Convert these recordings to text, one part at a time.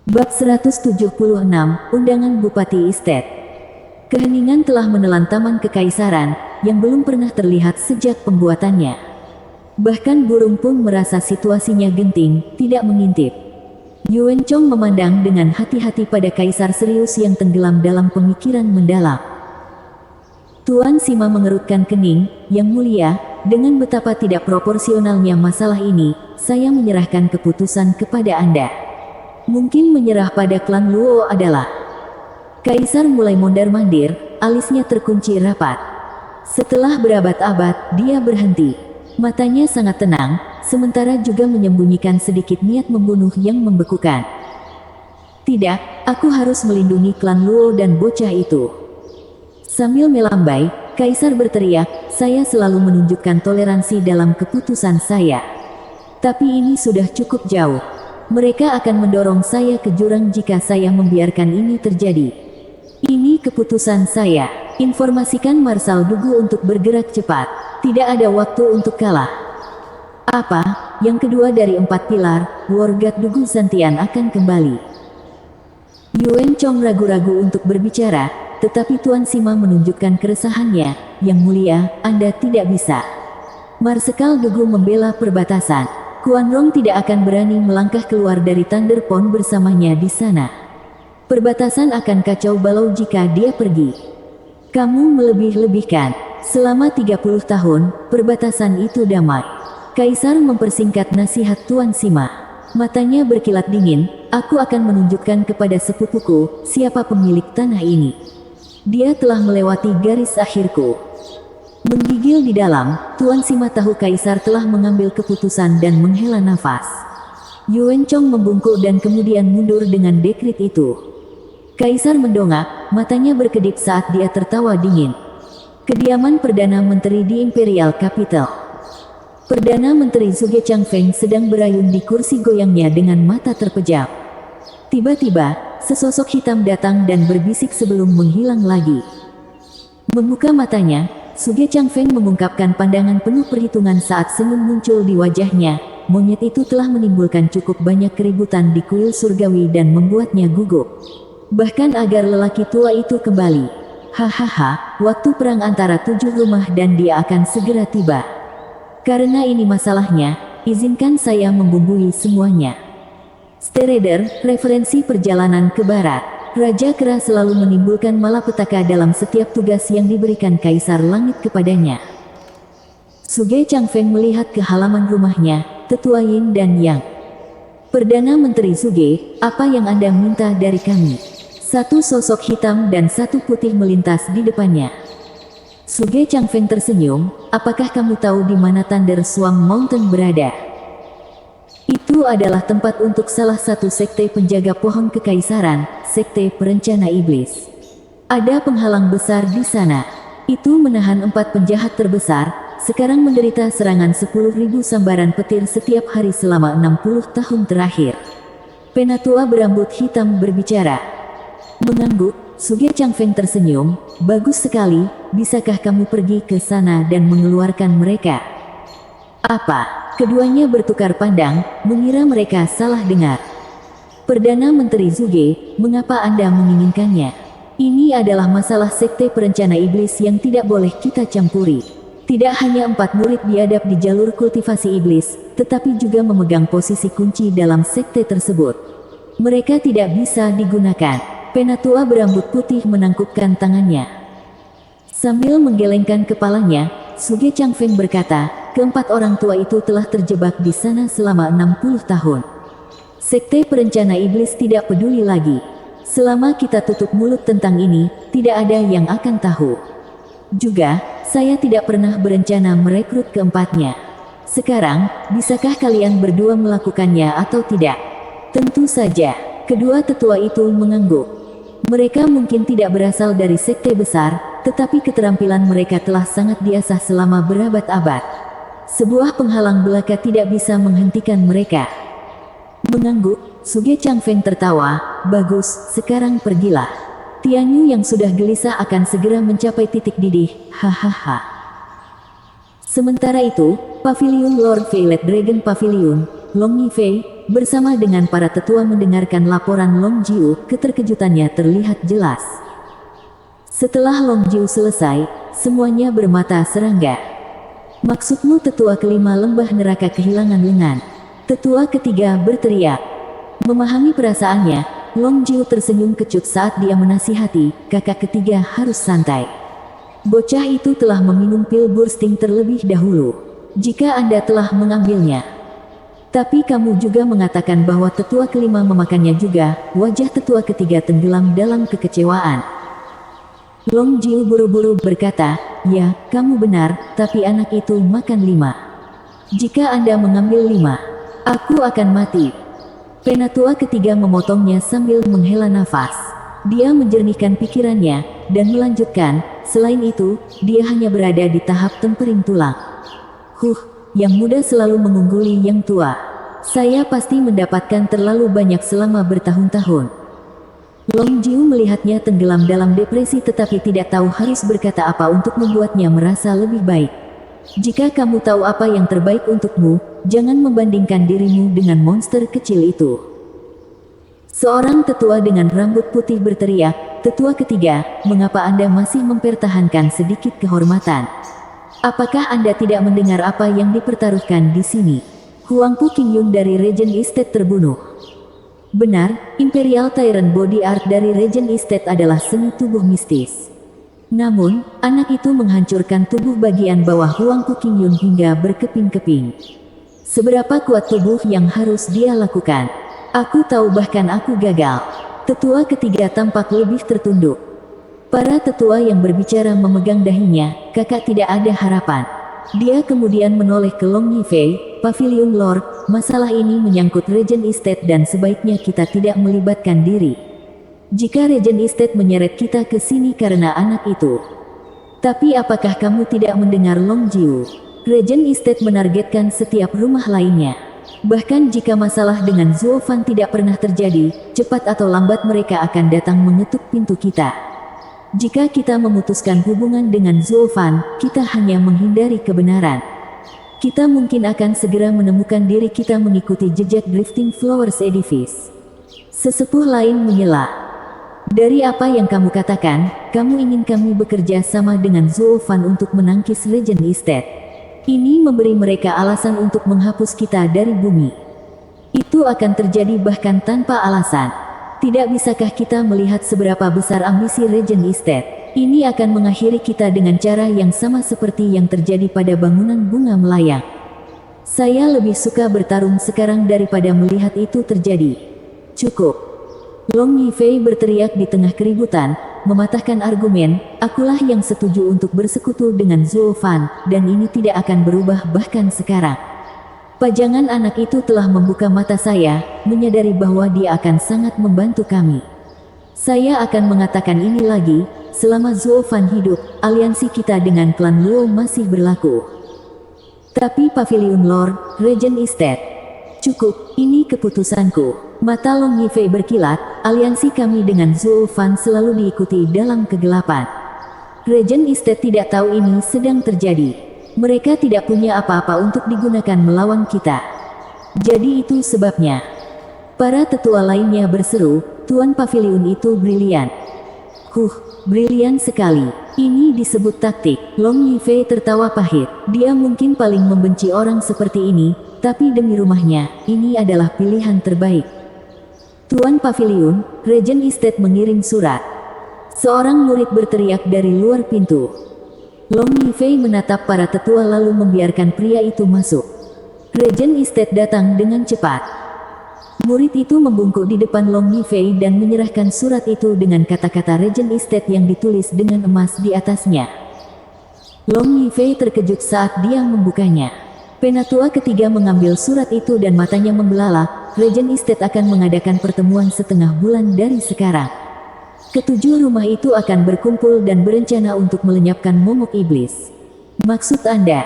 Bab 176, Undangan Bupati Istet. Keheningan telah menelan taman kekaisaran, yang belum pernah terlihat sejak pembuatannya. Bahkan burung pun merasa situasinya genting, tidak mengintip. Yuan Chong memandang dengan hati-hati pada kaisar serius yang tenggelam dalam pemikiran mendalam. Tuan Sima mengerutkan kening, Yang Mulia, dengan betapa tidak proporsionalnya masalah ini, saya menyerahkan keputusan kepada Anda. Mungkin menyerah pada klan Luo adalah. Kaisar mulai mondar-mandir, alisnya terkunci rapat. Setelah berabad-abad, dia berhenti. Matanya sangat tenang, sementara juga menyembunyikan sedikit niat membunuh yang membekukan. Tidak, aku harus melindungi klan Luo dan bocah itu. Sambil melambai, Kaisar berteriak, saya selalu menunjukkan toleransi dalam keputusan saya. Tapi ini sudah cukup jauh. Mereka akan mendorong saya ke jurang jika saya membiarkan ini terjadi. Ini keputusan saya. Informasikan Marsal Dugu untuk bergerak cepat. Tidak ada waktu untuk kalah. Apa? Yang kedua dari 4 pilar, Wargat Dugu Santian akan kembali. Yuan Chong ragu-ragu untuk berbicara, tetapi Tuan Sima menunjukkan keresahannya. Yang Mulia, Anda tidak bisa. Marsekal Dugu membela perbatasan. Kuan Rong tidak akan berani melangkah keluar dari Thunder Pond bersamanya di sana. Perbatasan akan kacau balau jika dia pergi. Kamu melebih-lebihkan. Selama 30 tahun, perbatasan itu damai. Kaisar mempersingkat nasihat Tuan Sima. Matanya berkilat dingin, aku akan menunjukkan kepada sepupuku, siapa pemilik tanah ini. Dia telah melewati garis akhirku. Menggigil di dalam, Tuan Sima tahu Kaisar telah mengambil keputusan dan menghela nafas. Yuan Chong membungkuk dan kemudian mundur dengan dekrit itu. Kaisar mendongak, matanya berkedip saat dia tertawa dingin. Kediaman Perdana Menteri di Imperial Capital. Perdana Menteri Zhuge Changfeng sedang berayun di kursi goyangnya dengan mata terpejam. Tiba-tiba, sesosok hitam datang dan berbisik sebelum menghilang lagi. Membuka matanya, Zhuge Changfeng mengungkapkan pandangan penuh perhitungan saat senyum muncul di wajahnya. Monyet itu telah menimbulkan cukup banyak keributan di kuil surgawi dan membuatnya gugup. Bahkan agar lelaki tua itu kembali. Hahaha, waktu perang antara 7 rumah dan dia akan segera tiba. Karena ini masalahnya, izinkan saya membumbui semuanya. Stereder, referensi perjalanan ke barat. Raja Kera selalu menimbulkan malapetaka dalam setiap tugas yang diberikan Kaisar Langit kepadanya. Zhuge Changfeng melihat ke halaman rumahnya, Tetua Yin dan Yang. Perdana Menteri Zhuge, apa yang Anda minta dari kami? Satu sosok hitam dan satu putih melintas di depannya. Zhuge Changfeng tersenyum, apakah kamu tahu di mana Thunder Swan Mountain berada? Itu adalah tempat untuk salah satu sekte penjaga pohon kekaisaran, sekte perencana iblis. Ada penghalang besar di sana. Itu menahan 4 penjahat terbesar, sekarang menderita serangan 10.000 sambaran petir setiap hari selama 60 tahun terakhir. Penatua berambut hitam berbicara. Mengangguk, Zhuge Changfeng tersenyum, bagus sekali, bisakah kamu pergi ke sana dan mengeluarkan mereka? Apa? Keduanya bertukar pandang, mengira mereka salah dengar. Perdana Menteri Zhuge, mengapa Anda menginginkannya? Ini adalah masalah sekte perencana iblis yang tidak boleh kita campuri. Tidak hanya 4 murid biadab di jalur kultivasi iblis, tetapi juga memegang posisi kunci dalam sekte tersebut. Mereka tidak bisa digunakan. Penatua berambut putih menangkupkan tangannya. Sambil menggelengkan kepalanya, Zhuge Changfeng berkata, keempat orang tua itu telah terjebak di sana selama 60 tahun. Sekte perencana iblis tidak peduli lagi. Selama kita tutup mulut tentang ini, tidak ada yang akan tahu. Juga, saya tidak pernah berencana merekrut keempatnya. Sekarang, bisakah kalian berdua melakukannya atau tidak? Tentu saja, kedua tetua itu mengangguk. Mereka mungkin tidak berasal dari sekte besar, tetapi keterampilan mereka telah sangat diasah selama berabad-abad. Sebuah penghalang belaka tidak bisa menghentikan mereka. Mengangguk, Zhuge Changfeng tertawa, bagus, sekarang pergilah. Tianyu yang sudah gelisah akan segera mencapai titik didih, hahaha. Sementara itu, Paviliun Lord Violet Dragon Pavilion, Long Yifei, bersama dengan para tetua mendengarkan laporan Long Jiu. Keterkejutannya terlihat jelas. Setelah Long Jiu selesai, semuanya bermata serangga. Maksudmu tetua kelima lembah neraka kehilangan lengan? Tetua ketiga berteriak. Memahami perasaannya, Long Jiu tersenyum kecut saat dia menasihati, kakak ketiga harus santai. Bocah itu telah meminum pil bursting terlebih dahulu. Jika Anda telah mengambilnya. Tapi kamu juga mengatakan bahwa tetua kelima memakannya juga. Wajah tetua ketiga tenggelam dalam kekecewaan. Long Jiu buru-buru berkata, ya, kamu benar, tapi anak itu makan 5. Jika Anda mengambil 5, aku akan mati. Penatua ketiga memotongnya sambil menghela nafas. Dia menjernihkan pikirannya, dan melanjutkan, selain itu, dia hanya berada di tahap tempering tulang. Yang muda selalu mengungguli yang tua. Saya pasti mendapatkan terlalu banyak selama bertahun-tahun. Long Jiu melihatnya tenggelam dalam depresi tetapi tidak tahu harus berkata apa untuk membuatnya merasa lebih baik. Jika kamu tahu apa yang terbaik untukmu, jangan membandingkan dirimu dengan monster kecil itu. Seorang tetua dengan rambut putih berteriak, tetua ketiga, mengapa Anda masih mempertahankan sedikit kehormatan? Apakah Anda tidak mendengar apa yang dipertaruhkan di sini? Huangpu Qingyun dari Regent Estate terbunuh. Benar, Imperial Tyrant Body Art dari Regent Estate adalah seni tubuh mistis. Namun, anak itu menghancurkan tubuh bagian bawah Huangpu Qingyun hingga berkeping-keping. Seberapa kuat tubuh yang harus dia lakukan? Aku tahu bahkan aku gagal. Tetua ketiga tampak lebih tertunduk. Para tetua yang berbicara memegang dahinya, kakak tidak ada harapan. Dia kemudian menoleh ke Long Yifei, Pavilion Lord, masalah ini menyangkut Regent Estate dan sebaiknya kita tidak melibatkan diri. Jika Regent Estate menyeret kita ke sini karena anak itu. Tapi apakah kamu tidak mendengar Long Jiu? Regent Estate menargetkan setiap rumah lainnya. Bahkan jika masalah dengan Zuo Fan tidak pernah terjadi, cepat atau lambat mereka akan datang mengetuk pintu kita. Jika kita memutuskan hubungan dengan Zuo Fan, kita hanya menghindari kebenaran. Kita mungkin akan segera menemukan diri kita mengikuti jejak Drifting Flowers Edifice. Sesepuh lain menyela. Dari apa yang kamu katakan, kamu ingin kami bekerja sama dengan Zuo Fan untuk menangkis Regent Estate. Ini memberi mereka alasan untuk menghapus kita dari bumi. Itu akan terjadi bahkan tanpa alasan. Tidak bisakah kita melihat seberapa besar ambisi Regent Estate? Ini akan mengakhiri kita dengan cara yang sama seperti yang terjadi pada bangunan bunga melayang. Saya lebih suka bertarung sekarang daripada melihat itu terjadi. Cukup. Long Yifei berteriak di tengah keributan, mematahkan argumen, akulah yang setuju untuk bersekutu dengan Zuo Fan, dan ini tidak akan berubah bahkan sekarang. Pajangan anak itu telah membuka mata saya, menyadari bahwa dia akan sangat membantu kami. Saya akan mengatakan ini lagi, selama Zuo Fan hidup, aliansi kita dengan klan Luo masih berlaku. Tapi Pavilion Lord, Regent Estate. Cukup, ini keputusanku. Mata Long Yifei berkilat, aliansi kami dengan Zuo Fan selalu diikuti dalam kegelapan. Regent Estate tidak tahu ini sedang terjadi. Mereka tidak punya apa-apa untuk digunakan melawan kita. Jadi itu sebabnya. Para tetua lainnya berseru, Tuan Pavilion itu brilian. Brilian sekali. Ini disebut taktik. Long Yifei tertawa pahit. Dia mungkin paling membenci orang seperti ini, tapi demi rumahnya, ini adalah pilihan terbaik. Tuan Pavilion, Regent Estate mengirim surat. Seorang murid berteriak dari luar pintu. Long Yifei menatap para tetua lalu membiarkan pria itu masuk. Regent Estate datang dengan cepat. Murid itu membungkuk di depan Long Yifei dan menyerahkan surat itu dengan kata-kata Regent Estate yang ditulis dengan emas di atasnya. Long Yifei terkejut saat dia membukanya. Penatua ketiga mengambil surat itu dan matanya membelalak. Regent Estate akan mengadakan pertemuan setengah bulan dari sekarang. Ketujuh rumah itu akan berkumpul dan berencana untuk melenyapkan momok iblis. Maksud Anda?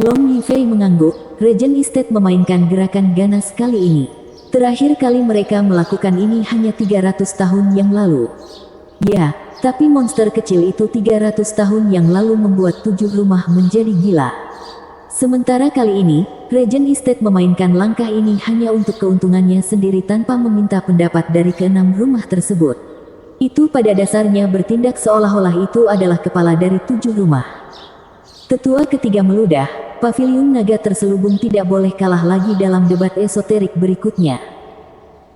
Long Yifei mengangguk. Regent Estate memainkan gerakan ganas kali ini. Terakhir kali mereka melakukan ini hanya 300 tahun yang lalu. Ya, tapi monster kecil itu 300 tahun yang lalu membuat 7 rumah menjadi gila. Sementara kali ini, Regent Estate memainkan langkah ini hanya untuk keuntungannya sendiri tanpa meminta pendapat dari keenam rumah tersebut. Itu pada dasarnya bertindak seolah-olah itu adalah kepala dari 7 rumah. Tetua ketiga meludah, paviliun naga terselubung tidak boleh kalah lagi dalam debat esoterik berikutnya.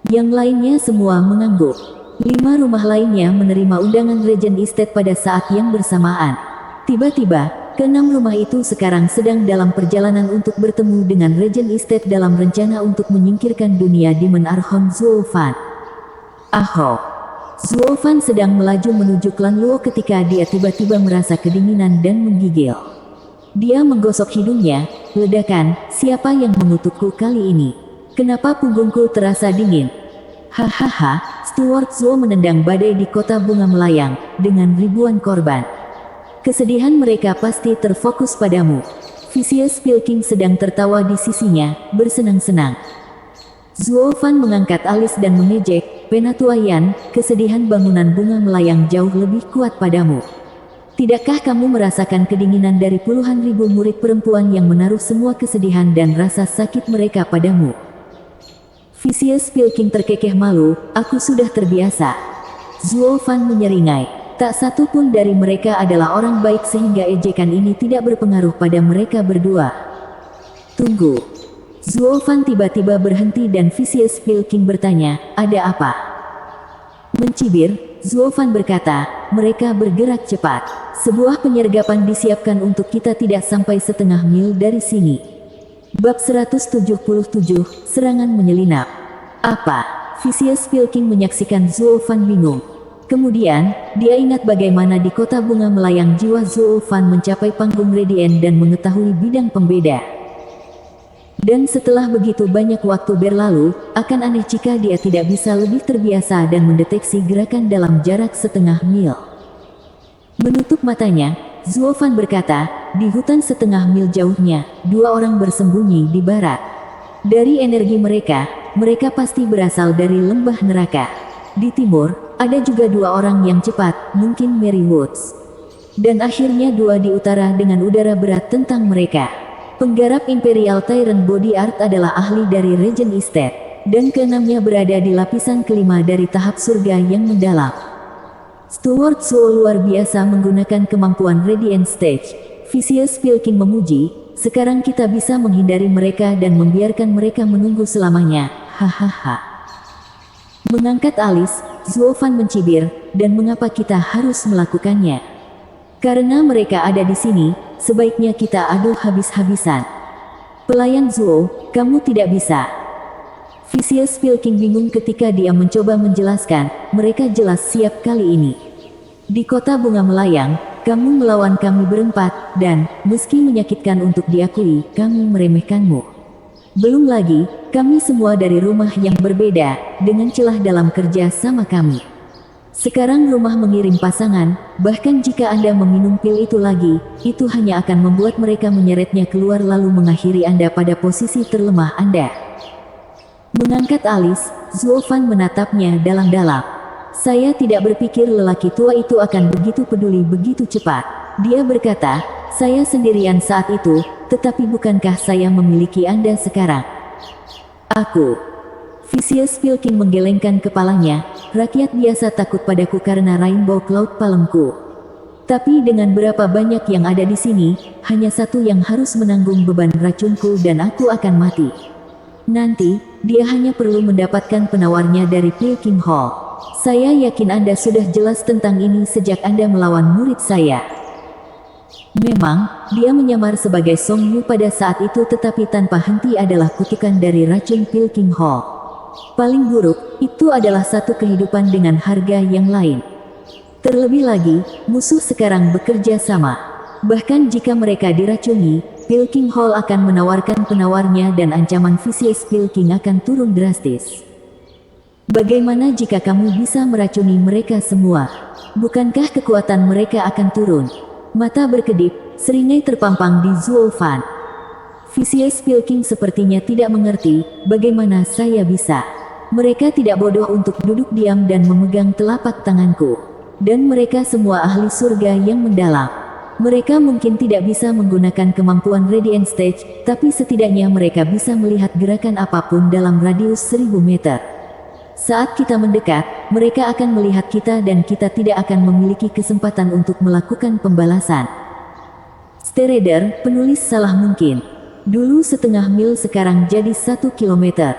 Yang lainnya semua mengangguk. 5 rumah lainnya menerima undangan Regent Estate pada saat yang bersamaan. Tiba-tiba, keenam rumah itu sekarang sedang dalam perjalanan untuk bertemu dengan Regent Estate dalam rencana untuk menyingkirkan dunia Demon Archon Zuofan. Aho! Zuofan sedang melaju menuju klan Luo ketika dia tiba-tiba merasa kedinginan dan menggigil. Dia menggosok hidungnya, ledakan, siapa yang mengutukku kali ini? Kenapa punggungku terasa dingin? Hahaha, Steward Zuo menendang badai di kota bunga melayang, dengan ribuan korban. Kesedihan mereka pasti terfokus padamu. Vicious Pilking sedang tertawa di sisinya, bersenang-senang. Zuofan mengangkat alis dan mengejek, Penatua Yan, kesedihan bangunan bunga melayang jauh lebih kuat padamu. Tidakkah kamu merasakan kedinginan dari puluhan ribu murid perempuan yang menaruh semua kesedihan dan rasa sakit mereka padamu? Vicious Pilking terkekeh malu, aku sudah terbiasa. Zuofan menyeringai. Tak satu pun dari mereka adalah orang baik sehingga ejekan ini tidak berpengaruh pada mereka berdua. Tunggu. Zuofan tiba-tiba berhenti dan Vicious Pilking bertanya, ada apa? Mencibir, Zuofan berkata, mereka bergerak cepat. Sebuah penyergapan disiapkan untuk kita tidak sampai setengah mil dari sini. Bab 177, Serangan Menyelinap. Apa? Vicious Pilking menyaksikan Zuofan bingung. Kemudian, dia ingat bagaimana di kota bunga melayang jiwa Zuofan mencapai panggung Radiant dan mengetahui bidang pembeda. Dan setelah begitu banyak waktu berlalu, akan aneh jika dia tidak bisa lebih terbiasa dan mendeteksi gerakan dalam jarak setengah mil. Menutup matanya, Zuofan berkata, di hutan setengah mil jauhnya, 2 orang bersembunyi di barat. Dari energi mereka, mereka pasti berasal dari lembah neraka. Di timur, ada juga 2 orang yang cepat, mungkin Mary Woods. Dan akhirnya 2 di utara dengan udara berat tentang mereka. Penggarap Imperial Tyrant Body Art adalah ahli dari Regent Estate. Dan keenamnya berada di lapisan kelima dari tahap surga yang mendalam. Steward Zuo luar biasa menggunakan kemampuan Radiant Stage. Vicious Pilking memuji, sekarang kita bisa menghindari mereka dan membiarkan mereka menunggu selamanya. Hahaha. Mengangkat alis, Zuofan mencibir, dan mengapa kita harus melakukannya? Karena mereka ada di sini, sebaiknya kita adu habis-habisan. Pelayan Zuo, kamu tidak bisa. Vicious Pilking bingung ketika dia mencoba menjelaskan, mereka jelas siap kali ini. Di kota bunga melayang, kamu melawan kami berempat, dan, meski menyakitkan untuk diakui, kami meremehkanmu. Belum lagi, kami semua dari rumah yang berbeda, dengan celah dalam kerja sama kami. Sekarang rumah mengirim pasangan, bahkan jika Anda meminum pil itu lagi, itu hanya akan membuat mereka menyeretnya keluar lalu mengakhiri Anda pada posisi terlemah Anda. Mengangkat alis, Zuofan menatapnya dalam-dalam. Saya tidak berpikir lelaki tua itu akan begitu peduli begitu cepat. Dia berkata, saya sendirian saat itu, tetapi bukankah saya memiliki Anda sekarang? Aku. Vicious Pilking menggelengkan kepalanya, rakyat biasa takut padaku karena Rainbow Cloud Palemku. Tapi dengan berapa banyak yang ada di sini, hanya satu yang harus menanggung beban racunku dan aku akan mati. Nanti, dia hanya perlu mendapatkan penawarnya dari Pilking Hall. Saya yakin Anda sudah jelas tentang ini sejak Anda melawan murid saya. Memang, dia menyamar sebagai Song Yu pada saat itu tetapi tanpa henti adalah kutukan dari racun Pilking Hall. Paling buruk, itu adalah satu kehidupan dengan harga yang lain. Terlebih lagi, musuh sekarang bekerja sama. Bahkan jika mereka diracuni, Pilking Hall akan menawarkan penawarnya dan ancaman Vicious Pilking akan turun drastis. Bagaimana jika kamu bisa meracuni mereka semua? Bukankah kekuatan mereka akan turun? Mata berkedip, seringai terpampang di Zuofan. Vicious Pilking sepertinya tidak mengerti, bagaimana saya bisa. Mereka tidak bodoh untuk duduk diam dan memegang telapak tanganku. Dan mereka semua ahli surga yang mendalam. Mereka mungkin tidak bisa menggunakan kemampuan Radiant Stage, tapi setidaknya mereka bisa melihat gerakan apapun dalam radius 1000 meter. Saat kita mendekat, mereka akan melihat kita dan kita tidak akan memiliki kesempatan untuk melakukan pembalasan. Stereder, penulis salah mungkin. Dulu setengah mil sekarang jadi 1 kilometer.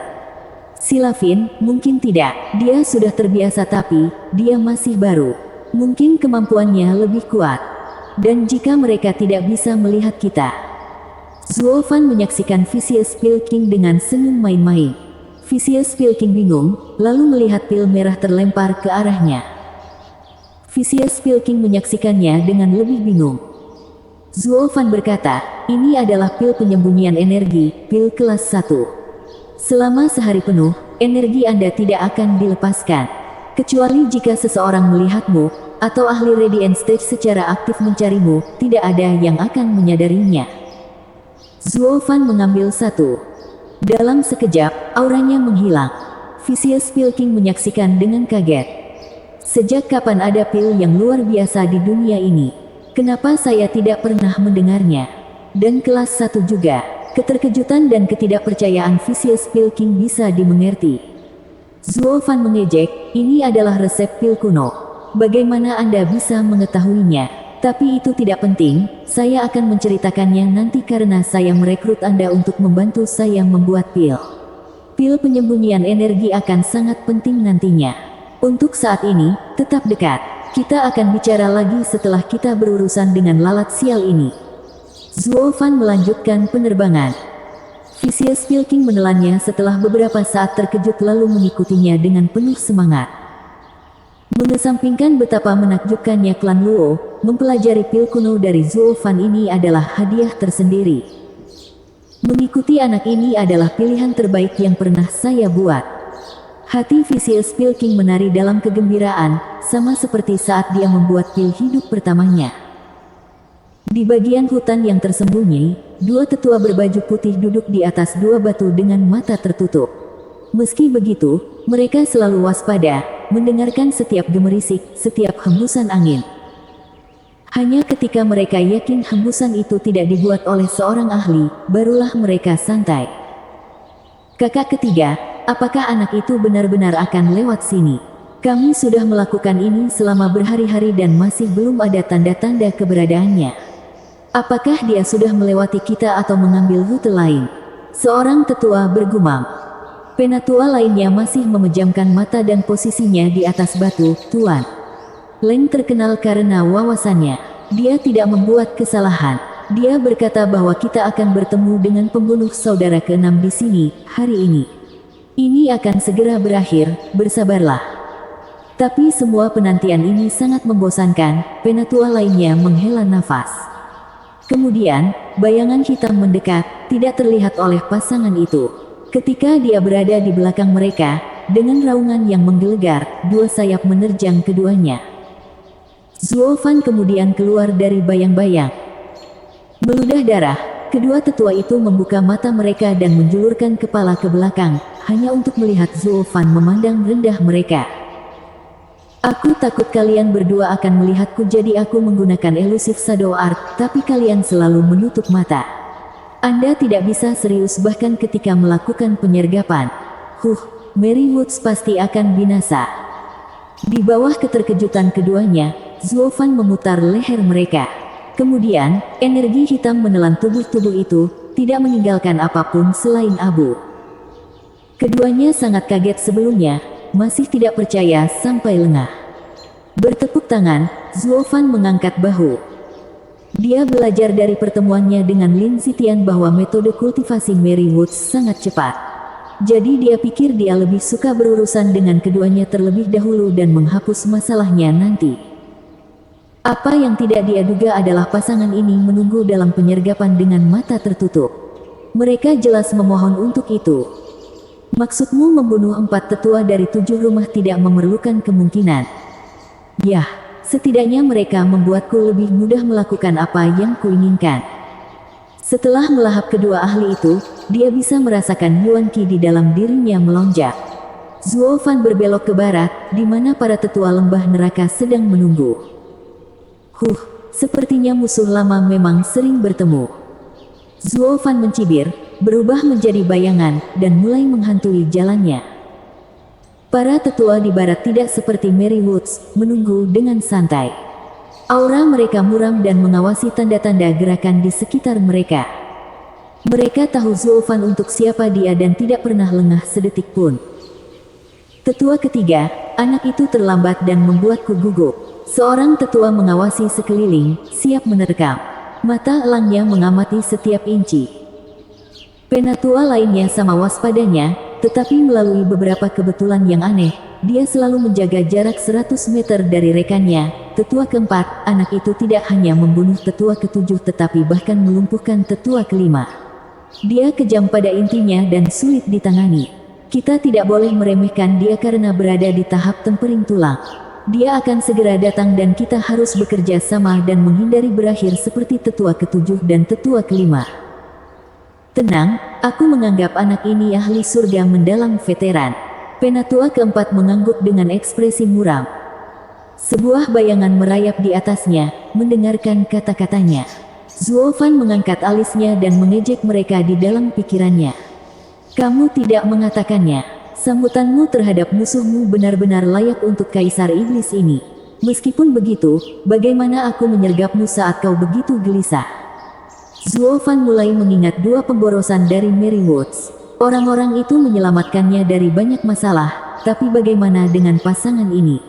Silavin, mungkin tidak. Dia sudah terbiasa tapi, dia masih baru. Mungkin kemampuannya lebih kuat. Dan jika mereka tidak bisa melihat kita. Zuovan menyaksikan Vicious Pilking dengan senyum main-main. Vicious Pilking bingung, lalu melihat pil merah terlempar ke arahnya. Vicious Pilking menyaksikannya dengan lebih bingung. Zuovan berkata, ini adalah pil penyembunyian energi, pil kelas 1. Selama sehari penuh, energi Anda tidak akan dilepaskan. Kecuali jika seseorang melihatmu, atau ahli Radiant Stage secara aktif mencarimu, tidak ada yang akan menyadarinya. Zuovan mengambil satu. Dalam sekejap, auranya menghilang. Vicious Pilking menyaksikan dengan kaget. Sejak kapan ada pil yang luar biasa di dunia ini? Kenapa saya tidak pernah mendengarnya? Dan kelas 1 juga. Keterkejutan dan ketidakpercayaan Vicious Pilking bisa dimengerti. Zuovan mengejek, ini adalah resep pil kuno. Bagaimana Anda bisa mengetahuinya? Tapi itu tidak penting, saya akan menceritakannya nanti karena saya merekrut Anda untuk membantu saya membuat pil. Pil penyembunyian energi akan sangat penting nantinya. Untuk saat ini, tetap dekat. Kita akan bicara lagi setelah kita berurusan dengan lalat sial ini. Zuovan melanjutkan penerbangan. Vicious Pilking menelannya setelah beberapa saat terkejut lalu mengikutinya dengan penuh semangat. Mengesampingkan betapa menakjubkannya klan Luo, mempelajari pil kuno dari Zuovan ini adalah hadiah tersendiri. Mengikuti anak ini adalah pilihan terbaik yang pernah saya buat. Hati Vicious Pilking menari dalam kegembiraan, sama seperti saat dia membuat pil hidup pertamanya. Di bagian hutan yang tersembunyi, dua tetua berbaju putih duduk di atas dua batu dengan mata tertutup. Meski begitu, mereka selalu waspada, mendengarkan setiap gemerisik, setiap hembusan angin. Hanya ketika mereka yakin hembusan itu tidak dibuat oleh seorang ahli, barulah mereka santai. Kakak ketiga, apakah anak itu benar-benar akan lewat sini? Kami sudah melakukan ini selama berhari-hari dan masih belum ada tanda-tanda keberadaannya. Apakah dia sudah melewati kita atau mengambil rute lain? Seorang tetua bergumam. Penatua lainnya masih memejamkan mata dan posisinya di atas batu. Tuan Leng terkenal karena wawasannya. Dia tidak membuat kesalahan. Dia berkata bahwa kita akan bertemu dengan pembunuh saudara ke-6 di sini, hari ini. Ini akan segera berakhir, bersabarlah. Tapi semua penantian ini sangat membosankan, penatua lainnya menghela nafas. Kemudian, bayangan hitam mendekat, tidak terlihat oleh pasangan itu. Ketika dia berada di belakang mereka, dengan raungan yang menggelegar, dua sayap menerjang keduanya. Zuovan kemudian keluar dari bayang-bayang. Meludah darah, kedua tetua itu membuka mata mereka dan menjulurkan kepala ke belakang, hanya untuk melihat Zuovan memandang rendah mereka. Aku takut kalian berdua akan melihatku jadi aku menggunakan elusive shadow art, tapi kalian selalu menutup mata. Anda tidak bisa serius bahkan ketika melakukan penyergapan. Mary Woods pasti akan binasa. Di bawah keterkejutan keduanya, Zuovan memutar leher mereka. Kemudian, energi hitam menelan tubuh-tubuh itu, tidak meninggalkan apapun selain abu. Keduanya sangat kaget sebelumnya, masih tidak percaya sampai lengah. Bertepuk tangan, Zuovan mengangkat bahu. Dia belajar dari pertemuannya dengan Lin Zitian bahwa metode kultivasi Mary Woods sangat cepat. Jadi dia pikir dia lebih suka berurusan dengan keduanya terlebih dahulu dan menghapus masalahnya nanti. Apa yang tidak dia duga adalah pasangan ini menunggu dalam penyergapan dengan mata tertutup. Mereka jelas memohon untuk itu. Maksudmu membunuh 4 tetua dari 7 rumah tidak memerlukan kemungkinan. Yah. Setidaknya mereka membuatku lebih mudah melakukan apa yang kuinginkan. Setelah melahap kedua ahli itu, dia bisa merasakan Yuan Qi di dalam dirinya melonjak. Zuovan berbelok ke barat, di mana para tetua lembah neraka sedang menunggu. Sepertinya musuh lama memang sering bertemu. Zuo Fan mencibir, berubah menjadi bayangan, dan mulai menghantui jalannya. Para tetua di barat tidak seperti Mary Woods, menunggu dengan santai. Aura mereka muram dan mengawasi tanda-tanda gerakan di sekitar mereka. Mereka tahu Zuo Fan untuk siapa dia dan tidak pernah lengah sedetik pun. Tetua ketiga, anak itu terlambat dan membuatku gugup. Seorang tetua mengawasi sekeliling, siap menerkam. Mata elangnya mengamati setiap inci. Penatua lainnya sama waspadanya, tetapi melalui beberapa kebetulan yang aneh, dia selalu menjaga jarak 100 meter dari rekannya. Tetua keempat, anak itu tidak hanya membunuh tetua ketujuh tetapi bahkan melumpuhkan tetua kelima. Dia kejam pada intinya dan sulit ditangani. Kita tidak boleh meremehkan dia karena berada di tahap tempering tulang. Dia akan segera datang dan kita harus bekerja sama dan menghindari berakhir seperti tetua ketujuh dan tetua kelima. Tenang, aku menganggap anak ini ahli surga mendalam veteran. Penatua keempat mengangguk dengan ekspresi muram. Sebuah bayangan merayap di atasnya, mendengarkan kata-katanya. Zuo Fan mengangkat alisnya dan mengejek mereka di dalam pikirannya. Kamu tidak mengatakannya. Sambutanmu terhadap musuhmu benar-benar layak untuk kaisar iblis ini. Meskipun begitu, bagaimana aku menyergapmu saat kau begitu gelisah? Zuo Fan mulai mengingat dua pemborosan dari Mary Woods. Orang-orang itu menyelamatkannya dari banyak masalah, tapi bagaimana dengan pasangan ini?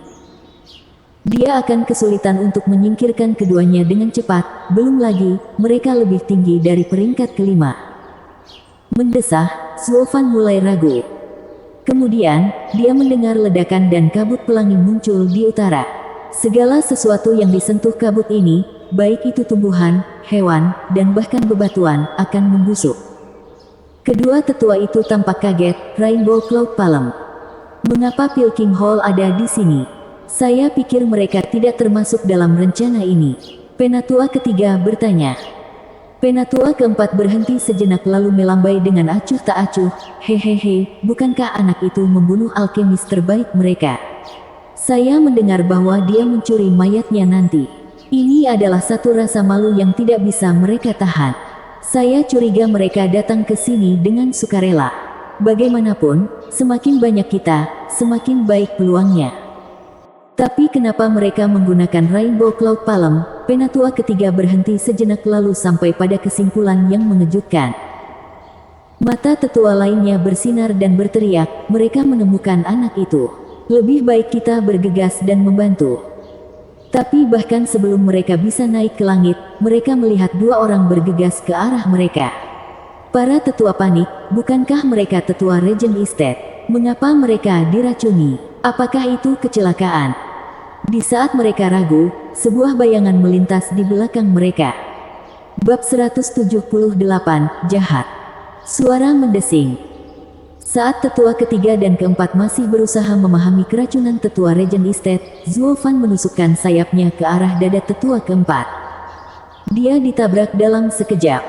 Dia akan kesulitan untuk menyingkirkan keduanya dengan cepat, belum lagi, mereka lebih tinggi dari peringkat kelima. Mendesah, Zuo Fan mulai ragu. Kemudian, dia mendengar ledakan dan kabut pelangi muncul di utara. Segala sesuatu yang disentuh kabut ini, baik itu tumbuhan, hewan, dan bahkan bebatuan, akan membusuk. Kedua tetua itu tampak kaget. Rainbow Cloud Palm. Mengapa Pilking Hall ada di sini? Saya pikir mereka tidak termasuk dalam rencana ini. Penatua ketiga bertanya. Penatua keempat berhenti sejenak lalu melambai dengan acuh tak acuh. Hehehe, bukankah anak itu membunuh alkemis terbaik mereka? Saya mendengar bahwa dia mencuri mayatnya nanti. Ini adalah satu rasa malu yang tidak bisa mereka tahan. Saya curiga mereka datang ke sini dengan sukarela. Bagaimanapun, semakin banyak kita, semakin baik peluangnya. Tapi kenapa mereka menggunakan Rainbow Cloud Palm? Penatua ketiga berhenti sejenak lalu sampai pada kesimpulan yang mengejutkan. Mata tetua lainnya bersinar dan berteriak, mereka menemukan anak itu. Lebih baik kita bergegas dan membantu. Tapi bahkan sebelum mereka bisa naik ke langit, mereka melihat dua orang bergegas ke arah mereka. Para tetua panik, bukankah mereka tetua Regent Estate? Mengapa mereka diracuni? Apakah itu kecelakaan? Di saat mereka ragu, sebuah bayangan melintas di belakang mereka. Bab 178, Jahat. Suara mendesing. Saat tetua ketiga dan keempat masih berusaha memahami keracunan tetua Regent Estate, Zuo Fan menusukkan sayapnya ke arah dada tetua keempat. Dia ditabrak dalam sekejap.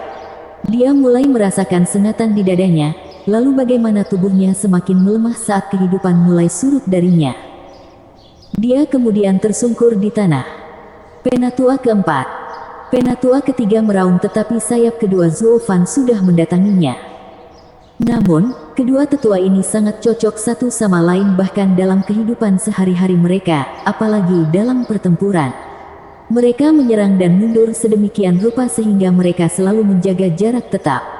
Dia mulai merasakan sengatan di dadanya, lalu bagaimana tubuhnya semakin melemah saat kehidupan mulai surut darinya. Dia kemudian tersungkur di tanah. Penatua keempat. Penatua ketiga meraung tetapi sayap kedua Zuo Fan sudah mendatanginya. Namun, kedua tetua ini sangat cocok satu sama lain bahkan dalam kehidupan sehari-hari mereka, apalagi dalam pertempuran. Mereka menyerang dan mundur sedemikian rupa sehingga mereka selalu menjaga jarak tetap.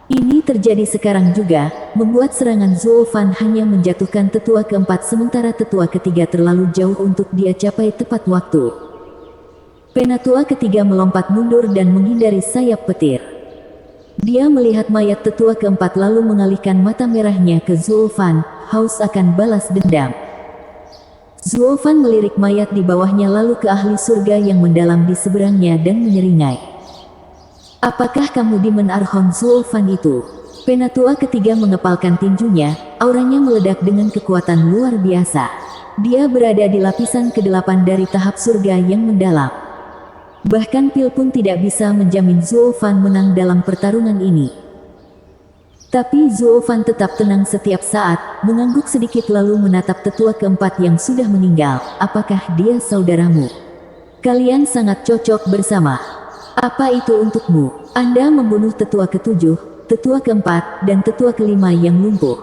Ini terjadi sekarang juga, membuat serangan Zuo Fan hanya menjatuhkan tetua keempat sementara tetua ketiga terlalu jauh untuk dia capai tepat waktu. Penatua ketiga melompat mundur dan menghindari sayap petir. Dia melihat mayat tetua keempat lalu mengalihkan mata merahnya ke Zuo Fan, haus akan balas dendam. Zuo Fan melirik mayat di bawahnya lalu ke ahli surga yang mendalam di seberangnya dan menyeringai. Apakah kamu Demon Archon Zuo Fan itu? Penatua ketiga mengepalkan tinjunya, auranya meledak dengan kekuatan luar biasa. Dia berada di lapisan ke-8 dari tahap surga yang mendalam. Bahkan pil pun tidak bisa menjamin Zuo Fan menang dalam pertarungan ini. Tapi Zuo Fan tetap tenang setiap saat, mengangguk sedikit lalu menatap tetua keempat yang sudah meninggal. Apakah dia saudaramu? Kalian sangat cocok bersama. Apa itu untukmu? Anda membunuh tetua ketujuh, tetua keempat, dan tetua kelima yang lumpuh.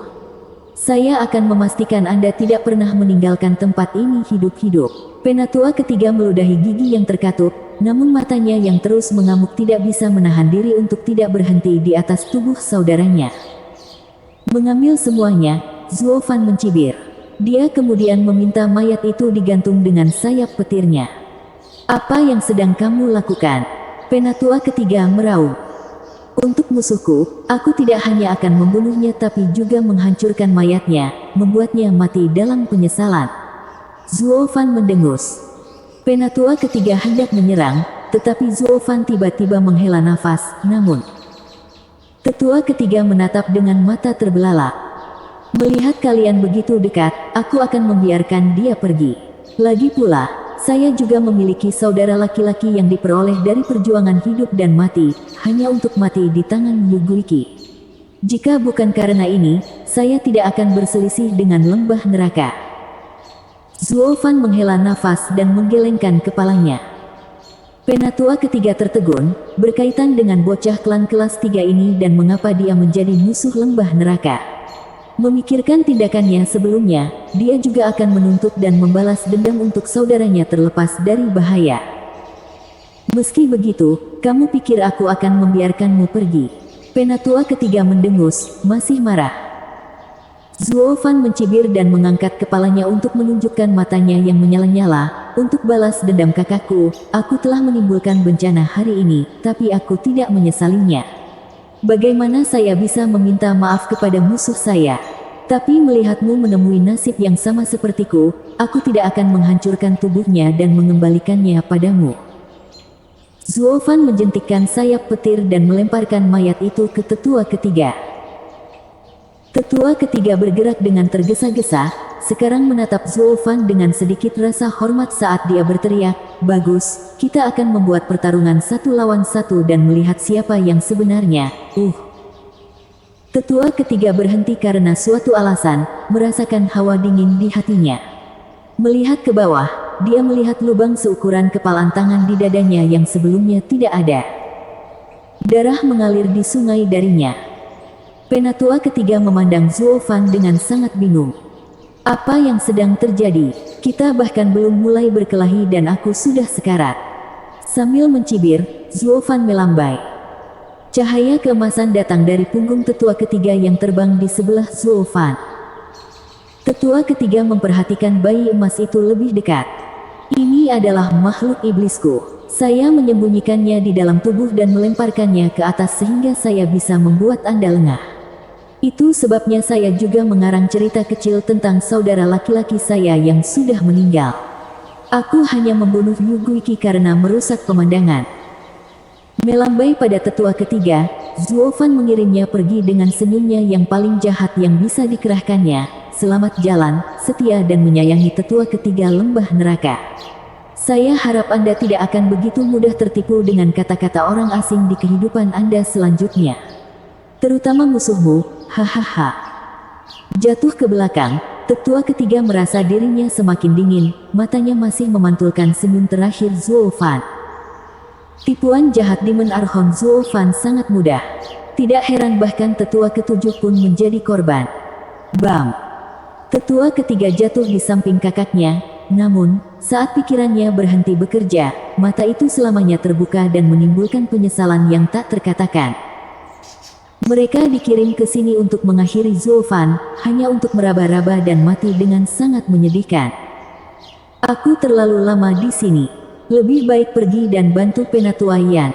Saya akan memastikan Anda tidak pernah meninggalkan tempat ini hidup-hidup. Penatua ketiga meludahi gigi yang terkatup, namun matanya yang terus mengamuk tidak bisa menahan diri untuk tidak berhenti di atas tubuh saudaranya. Mengambil semuanya, Zuo Fan mencibir. Dia kemudian meminta mayat itu digantung dengan sayap petirnya. Apa yang sedang kamu lakukan? Penatua ketiga meraung. Untuk musuhku, aku tidak hanya akan membunuhnya tapi juga menghancurkan mayatnya, membuatnya mati dalam penyesalan. Zuo Fan mendengus. Penatua ketiga hendak menyerang, tetapi Zuo Fan tiba-tiba menghela nafas, namun tetua ketiga menatap dengan mata terbelalak. Melihat kalian begitu dekat, aku akan membiarkan dia pergi. Lagi pula, saya juga memiliki saudara laki-laki yang diperoleh dari perjuangan hidup dan mati, hanya untuk mati di tangan Yu Guiqi. Jika bukan karena ini, saya tidak akan berselisih dengan lembah neraka. Zuo Fan menghela nafas dan menggelengkan kepalanya. Penatua ketiga tertegun, berkaitan dengan bocah klan kelas 3 ini dan mengapa dia menjadi musuh lembah neraka. Memikirkan tindakannya sebelumnya, dia juga akan menuntut dan membalas dendam untuk saudaranya terlepas dari bahaya. Meski begitu, kamu pikir aku akan membiarkanmu pergi? Penatua ketiga mendengus, masih marah. Zuo Fan mencibir dan mengangkat kepalanya untuk menunjukkan matanya yang menyala-nyala. Untuk balas dendam kakakku, aku telah menimbulkan bencana hari ini, tapi aku tidak menyesalinya. Bagaimana saya bisa meminta maaf kepada musuh saya? Tapi melihatmu menemui nasib yang sama sepertiku, aku tidak akan menghancurkan tubuhnya dan mengembalikannya padamu. Zuo Fan menjentikkan sayap petir dan melemparkan mayat itu ke tetua ketiga. Tetua ketiga bergerak dengan tergesa-gesa, sekarang menatap Zuo Fan dengan sedikit rasa hormat saat dia berteriak, "Bagus, kita akan membuat pertarungan 1 lawan 1 dan melihat siapa yang sebenarnya." Tetua ketiga berhenti karena suatu alasan, merasakan hawa dingin di hatinya. Melihat ke bawah, dia melihat lubang seukuran kepalan tangan di dadanya yang sebelumnya tidak ada. Darah mengalir di sungai darinya. Penatua ketiga memandang Zuo Fan dengan sangat bingung. Apa yang sedang terjadi? Kita bahkan belum mulai berkelahi dan aku sudah sekarat. Sambil mencibir, Zuo Fan melambai. Cahaya keemasan datang dari punggung tetua ketiga yang terbang di sebelah Zuo Fan. Tetua ketiga memperhatikan bayi emas itu lebih dekat. Ini adalah makhluk iblisku. Saya menyembunyikannya di dalam tubuh dan melemparkannya ke atas sehingga saya bisa membuat Anda lengah. Itu sebabnya saya juga mengarang cerita kecil tentang saudara laki-laki saya yang sudah meninggal. Aku hanya membunuh Yu Guiqi karena merusak pemandangan. Melambai pada tetua ketiga, Zuo Fan mengirimnya pergi dengan senyumnya yang paling jahat yang bisa dikerahkannya. Selamat jalan, setia dan menyayangi tetua ketiga lembah neraka. Saya harap Anda tidak akan begitu mudah tertipu dengan kata-kata orang asing di kehidupan Anda selanjutnya. Terutama musuhmu, hahaha. Jatuh ke belakang, tetua ketiga merasa dirinya semakin dingin, matanya masih memantulkan senyum terakhir Zuo Fan. Tipuan jahat Demon Archon Zuo Fan sangat mudah. Tidak heran bahkan tetua ketujuh pun menjadi korban. Bam! Tetua ketiga jatuh di samping kakaknya, namun, saat pikirannya berhenti bekerja, mata itu selamanya terbuka dan menimbulkan penyesalan yang tak terkatakan. Mereka dikirim ke sini untuk mengakhiri Zuo Fan, hanya untuk meraba-raba dan mati dengan sangat menyedihkan. Aku terlalu lama di sini. Lebih baik pergi dan bantu Penatua Yan.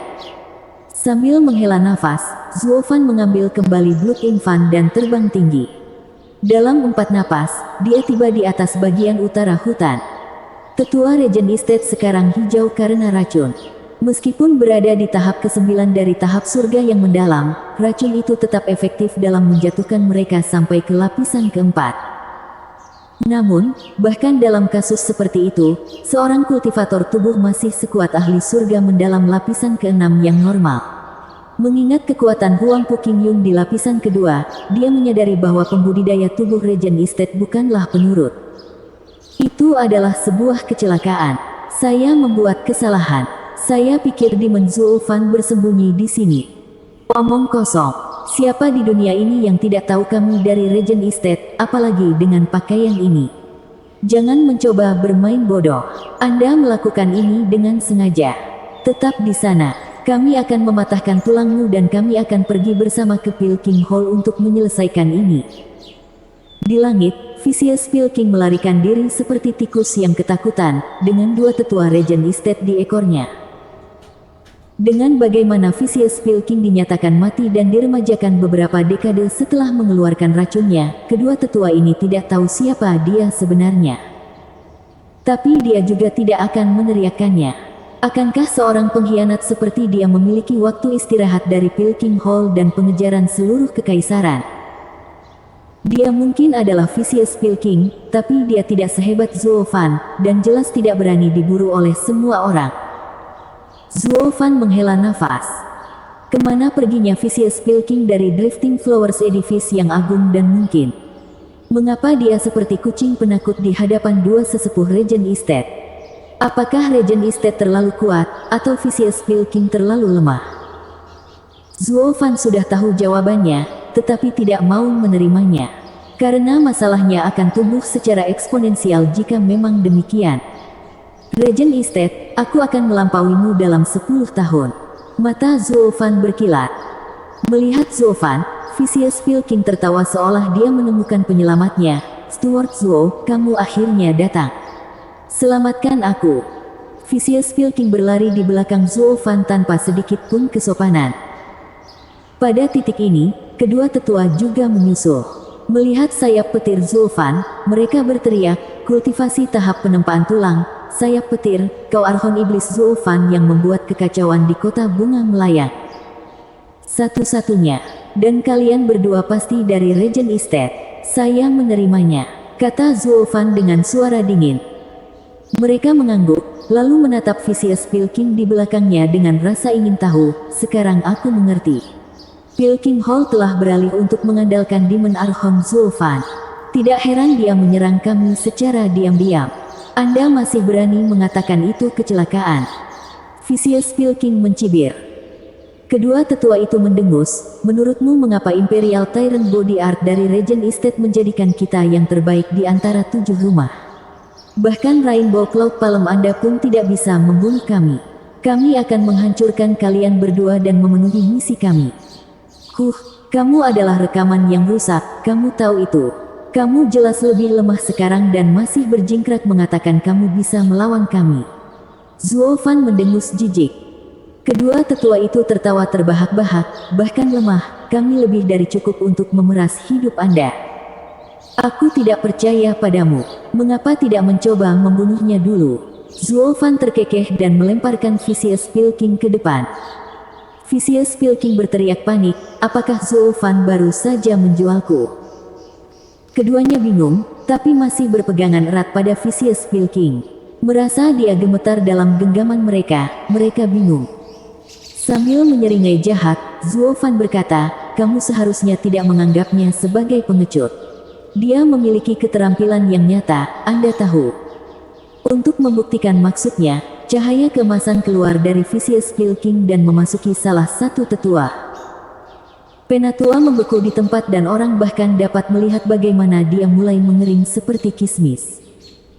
Sambil menghela nafas, Zuo Fan mengambil kembali Blood Infant dan terbang tinggi. Dalam 4 napas, dia tiba di atas bagian utara hutan. Tetua Regen Estate sekarang hijau karena racun. Meskipun berada di tahap ke-9 dari tahap surga yang mendalam, racun itu tetap efektif dalam menjatuhkan mereka sampai ke lapisan keempat. Namun, bahkan dalam kasus seperti itu, seorang kultivator tubuh masih sekuat ahli surga mendalam lapisan ke-6 yang normal. Mengingat kekuatan Huang Puking Yun di lapisan kedua, dia menyadari bahwa pembudidaya tubuh Regen Estate bukanlah penurut. Itu adalah sebuah kecelakaan. Saya membuat kesalahan. Saya pikir Demon Zulfan bersembunyi di sini. Omong kosong. Siapa di dunia ini yang tidak tahu kami dari Regent Estate, apalagi dengan pakaian ini? Jangan mencoba bermain bodoh. Anda melakukan ini dengan sengaja. Tetap di sana. Kami akan mematahkan tulangmu dan kami akan pergi bersama ke Pilking Hall untuk menyelesaikan ini. Di langit, Vicious Pilking melarikan diri seperti tikus yang ketakutan, dengan dua tetua Regent Estate di ekornya. Dengan bagaimana Vicious Pilking dinyatakan mati dan diremajakan beberapa dekade setelah mengeluarkan racunnya, kedua tetua ini tidak tahu siapa dia sebenarnya. Tapi dia juga tidak akan meneriakannya. Akankah seorang pengkhianat seperti dia memiliki waktu istirahat dari Pilking Hall dan pengejaran seluruh kekaisaran? Dia mungkin adalah Vicious Pilking, tapi dia tidak sehebat Zulfan, dan jelas tidak berani diburu oleh semua orang. Zulfan menghela nafas. Kemana perginya Vicious Pilking dari Drifting Flowers Edifice yang agung dan mungkin? Mengapa dia seperti kucing penakut di hadapan dua sesepuh Regent Estate? Apakah Regent Estate terlalu kuat, atau Vicious Pilking terlalu lemah? Zulfan sudah tahu jawabannya, tetapi tidak mau menerimanya. Karena masalahnya akan tumbuh secara eksponensial jika memang demikian. Regent Estate, aku akan melampauimu dalam 10 tahun. Mata Zulfan berkilat. Melihat Zulfan, Vicious Pilking tertawa seolah dia menemukan penyelamatnya. Stuart Zhou, kamu akhirnya datang. Selamatkan aku. Vicious Pilking berlari di belakang Zulfan tanpa sedikit pun kesopanan. Pada titik ini, kedua tetua juga menyusul. Melihat sayap petir Zulfan, mereka berteriak, kultivasi tahap penempaan tulang, sayap petir, kau Archon Iblis Zulfan yang membuat kekacauan di kota bunga melayang. Satu-satunya, dan kalian berdua pasti dari Regent Estate. Saya menerimanya, kata Zulfan dengan suara dingin. Mereka mengangguk, lalu menatap Vicious Pilking di belakangnya dengan rasa ingin tahu. Sekarang aku mengerti. Pilking Hall telah beralih untuk mengandalkan Demon Archon Zulfan. Tidak heran dia menyerang kami secara diam-diam. Anda masih berani mengatakan itu kecelakaan? Vicious Pilking mencibir. Kedua tetua itu mendengus. Menurutmu mengapa Imperial Tyrant Body Art dari Regent Estate menjadikan kita yang terbaik di antara 7 rumah? Bahkan Rainbow Cloud Palm Anda pun tidak bisa membunuh kami. Kami akan menghancurkan kalian berdua dan memenuhi misi kami. Kamu adalah rekaman yang rusak, kamu tahu itu. Kamu jelas lebih lemah sekarang dan masih berjingkrak mengatakan kamu bisa melawan kami. Zulfan mendengus jijik. Kedua tetua itu tertawa terbahak-bahak, bahkan lemah, kami lebih dari cukup untuk memeras hidup Anda. Aku tidak percaya padamu. Mengapa tidak mencoba membunuhnya dulu? Zulfan terkekeh dan melemparkan Vicious Pilking ke depan. Vicious Pilking berteriak panik, apakah Zulfan baru saja menjualku? Keduanya bingung, tapi masih berpegangan erat pada Vicious Pilking. Merasa dia gemetar dalam genggaman mereka bingung. Sambil menyeringai jahat, Zulfan berkata, kamu seharusnya tidak menganggapnya sebagai pengecut. Dia memiliki keterampilan yang nyata, Anda tahu. Untuk membuktikan maksudnya, cahaya keemasan keluar dari Vicious Pilking dan memasuki salah satu tetua. Penatua membeku di tempat dan orang bahkan dapat melihat bagaimana dia mulai mengering seperti kismis.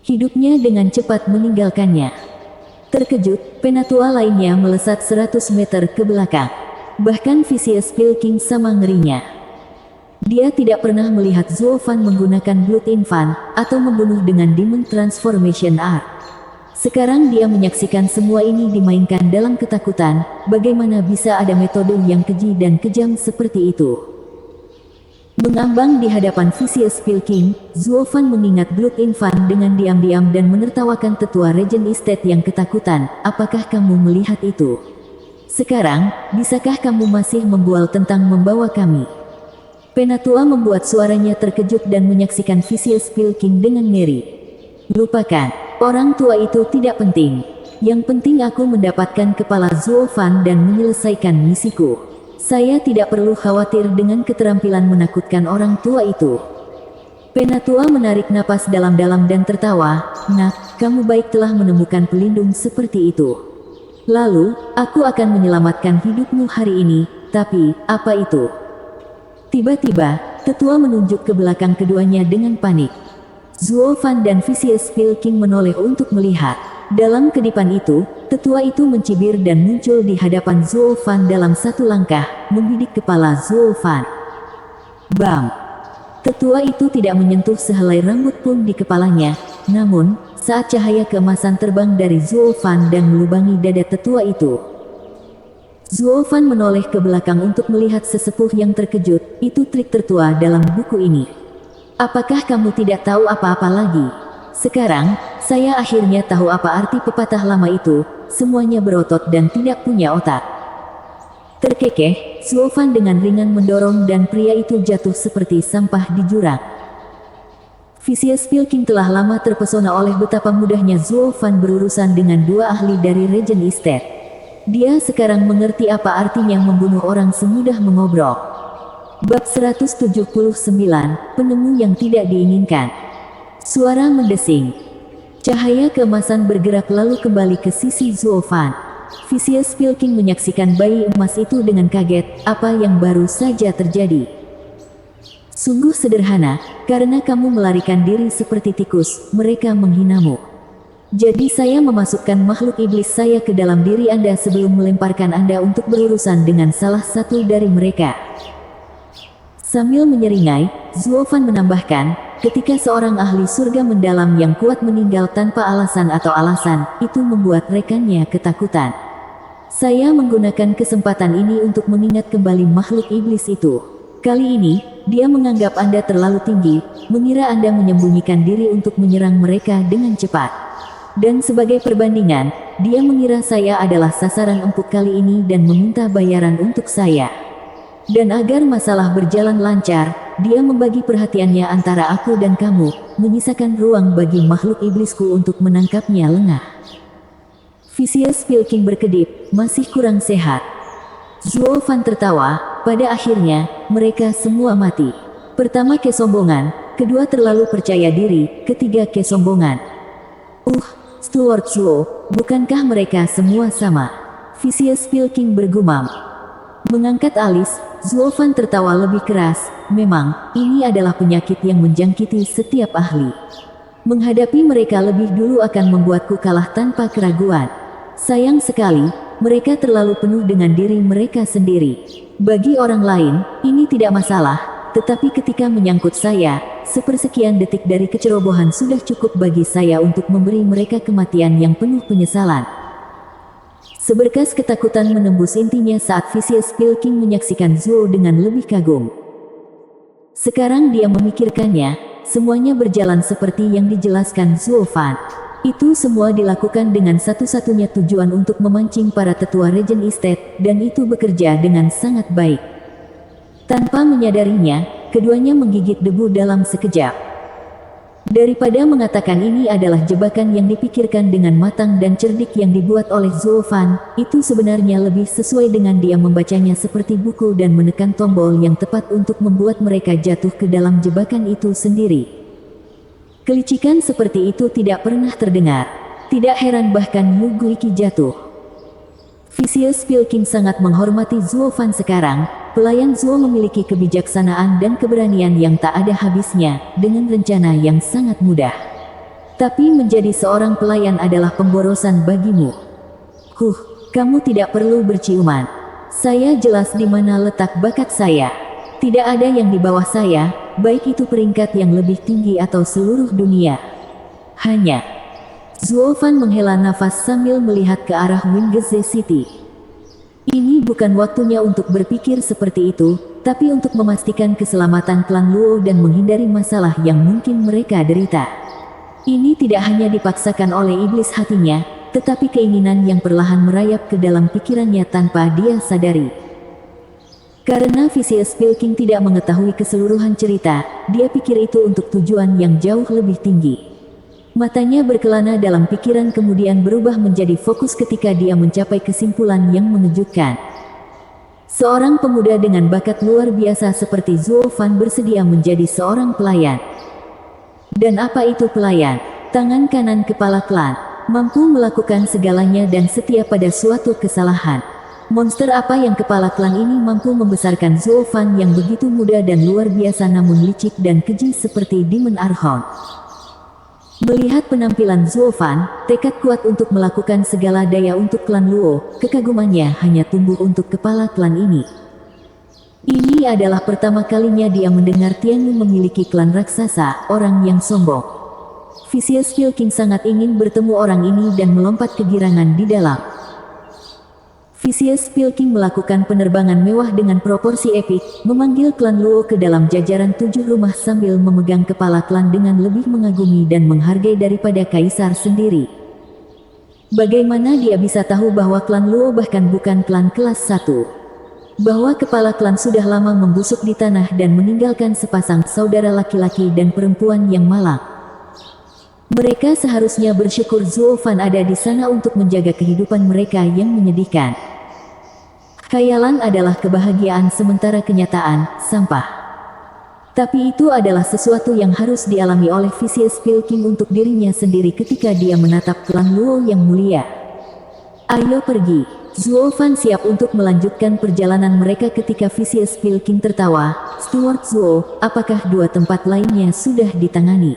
Hidupnya dengan cepat meninggalkannya. Terkejut, penatua lainnya melesat 100 meter ke belakang. Bahkan Vicious Pilking sama ngerinya. Dia tidak pernah melihat Zulfan menggunakan Blood Infant, atau membunuh dengan Demon Transformation Art. Sekarang dia menyaksikan semua ini dimainkan dalam ketakutan, bagaimana bisa ada metode yang keji dan kejam seperti itu. Mengambang di hadapan Vicious Pilking, Zulfan mengingat Blood Infant dengan diam-diam dan menertawakan tetua Regent Estate yang ketakutan, apakah kamu melihat itu? Sekarang, bisakah kamu masih membual tentang membawa kami? Penatua membuat suaranya terkejut dan menyaksikan Vicious Pilking dengan ngeri. Lupakan, orang tua itu tidak penting. Yang penting aku mendapatkan kepala Zulfan dan menyelesaikan misiku. Saya tidak perlu khawatir dengan keterampilan menakutkan orang tua itu. Penatua menarik napas dalam-dalam dan tertawa, nak, kamu baik telah menemukan pelindung seperti itu. Lalu, aku akan menyelamatkan hidupmu hari ini, tapi, apa itu? Tiba-tiba, tetua menunjuk ke belakang keduanya dengan panik. Zuo Fan dan Vicious Pilking menoleh untuk melihat. Dalam kedipan itu, tetua itu mencibir dan muncul di hadapan Zuo Fan dalam satu langkah, membidik kepala Zuo Fan. Bam! Tetua itu tidak menyentuh sehelai rambut pun di kepalanya, namun, saat cahaya keemasan terbang dari Zuo Fan dan melubangi dada tetua itu, Zuo Fan menoleh ke belakang untuk melihat sesepuh yang terkejut. Itu trik tertua dalam buku ini. Apakah kamu tidak tahu apa-apa lagi? Sekarang, saya akhirnya tahu apa arti pepatah lama itu, semuanya berotot dan tidak punya otak. Terkekeh, Zuo Fan dengan ringan mendorong dan pria itu jatuh seperti sampah di jurang. Vicious Pilking telah lama terpesona oleh betapa mudahnya Zuo Fan berurusan dengan dua ahli dari Regent Estate. Dia sekarang mengerti apa artinya membunuh orang semudah mengobrol. Bab 179, Penemu yang tidak diinginkan. Suara mendesing. Cahaya keemasan bergerak lalu kembali ke sisi Zuo Fan. Vicious Pilking menyaksikan bayi emas itu dengan kaget, apa yang baru saja terjadi. Sungguh sederhana, karena kamu melarikan diri seperti tikus, mereka menghinamu. Jadi saya memasukkan makhluk iblis saya ke dalam diri Anda sebelum melemparkan Anda untuk berurusan dengan salah satu dari mereka. Sambil menyeringai, Zuo Fan menambahkan, ketika seorang ahli surga mendalam yang kuat meninggal tanpa alasan atau alasan, itu membuat rekannya ketakutan. Saya menggunakan kesempatan ini untuk mengingat kembali makhluk iblis itu. Kali ini, dia menganggap Anda terlalu tinggi, mengira Anda menyembunyikan diri untuk menyerang mereka dengan cepat. Dan sebagai perbandingan, dia mengira saya adalah sasaran empuk kali ini dan meminta bayaran untuk saya. Dan agar masalah berjalan lancar, dia membagi perhatiannya antara aku dan kamu, menyisakan ruang bagi makhluk iblisku untuk menangkapnya lengah. Vicious Pilking berkedip, masih kurang sehat. Zuo Fan tertawa, pada akhirnya, mereka semua mati. Pertama kesombongan, kedua terlalu percaya diri, ketiga kesombongan. Steward Zuo, bukankah mereka semua sama? Vicious Pilking bergumam. Mengangkat alis, Zuo Fan tertawa lebih keras, memang, ini adalah penyakit yang menjangkiti setiap ahli. Menghadapi mereka lebih dulu akan membuatku kalah tanpa keraguan. Sayang sekali, mereka terlalu penuh dengan diri mereka sendiri. Bagi orang lain, ini tidak masalah, tetapi ketika menyangkut saya, sepersekian detik dari kecerobohan sudah cukup bagi saya untuk memberi mereka kematian yang penuh penyesalan. Seberkas ketakutan menembus intinya saat Vicious Pilking menyaksikan Zuo dengan lebih kagum. Sekarang dia memikirkannya, semuanya berjalan seperti yang dijelaskan Zuo Fan. Itu semua dilakukan dengan satu-satunya tujuan untuk memancing para tetua Regent Estate, dan itu bekerja dengan sangat baik. Tanpa menyadarinya, keduanya menggigit debu dalam sekejap. Daripada mengatakan ini adalah jebakan yang dipikirkan dengan matang dan cerdik yang dibuat oleh Zuo Fan, itu sebenarnya lebih sesuai dengan dia membacanya seperti buku dan menekan tombol yang tepat untuk membuat mereka jatuh ke dalam jebakan itu sendiri. Kelicikan seperti itu tidak pernah terdengar. Tidak heran bahkan Yu Guiqi jatuh. Vicious Pilking sangat menghormati Zuo Fan sekarang. Pelayan Zuo memiliki kebijaksanaan dan keberanian yang tak ada habisnya, dengan rencana yang sangat mudah. Tapi menjadi seorang pelayan adalah pemborosan bagimu. Kamu tidak perlu berciuman. Saya jelas di mana letak bakat saya. Tidak ada yang di bawah saya, baik itu peringkat yang lebih tinggi atau seluruh dunia. Hanya. Zuo Fan menghela nafas sambil melihat ke arah Wingzhe City. Ini bukan waktunya untuk berpikir seperti itu, tapi untuk memastikan keselamatan klan Luo dan menghindari masalah yang mungkin mereka derita. Ini tidak hanya dipaksakan oleh iblis hatinya, tetapi keinginan yang perlahan merayap ke dalam pikirannya tanpa dia sadari. Karena Vicious Pilking tidak mengetahui keseluruhan cerita, dia pikir itu untuk tujuan yang jauh lebih tinggi. Matanya berkelana dalam pikiran kemudian berubah menjadi fokus ketika dia mencapai kesimpulan yang mengejutkan. Seorang pemuda dengan bakat luar biasa seperti Zuo Fan bersedia menjadi seorang pelayan. Dan apa itu pelayan? tangan kanan kepala klan, mampu melakukan segalanya dan setia pada suatu kesalahan. Monster apa yang kepala klan ini mampu membesarkan Zuo Fan yang begitu muda dan luar biasa namun licik dan keji seperti Demon Archon. Melihat penampilan Zuo Fan, tekad kuat untuk melakukan segala daya untuk klan Luo, kekagumannya hanya tumbuh untuk kepala klan ini. Ini adalah pertama kalinya dia mendengar Tianyu memiliki klan raksasa, orang yang sombong. Vicious Pilking sangat ingin bertemu orang ini dan melompat kegirangan di dalam. Vicious Pilking melakukan penerbangan mewah dengan proporsi epik, memanggil klan Luo ke dalam jajaran 7 rumah sambil memegang kepala klan dengan lebih mengagumi dan menghargai daripada kaisar sendiri. Bagaimana dia bisa tahu bahwa klan Luo bahkan bukan klan kelas 1? Bahwa kepala klan sudah lama membusuk di tanah dan meninggalkan sepasang saudara laki-laki dan perempuan yang malang. Mereka seharusnya bersyukur Zuo Fan ada di sana untuk menjaga kehidupan mereka yang menyedihkan. Khayalan adalah kebahagiaan sementara kenyataan, sampah. Tapi itu adalah sesuatu yang harus dialami oleh Vicious Pilking untuk dirinya sendiri ketika dia menatap klan Luo yang mulia. Ayo pergi. Zuo Fan siap untuk melanjutkan perjalanan mereka ketika Vicious Pilking tertawa. Steward Zuo, apakah 2 tempat lainnya sudah ditangani?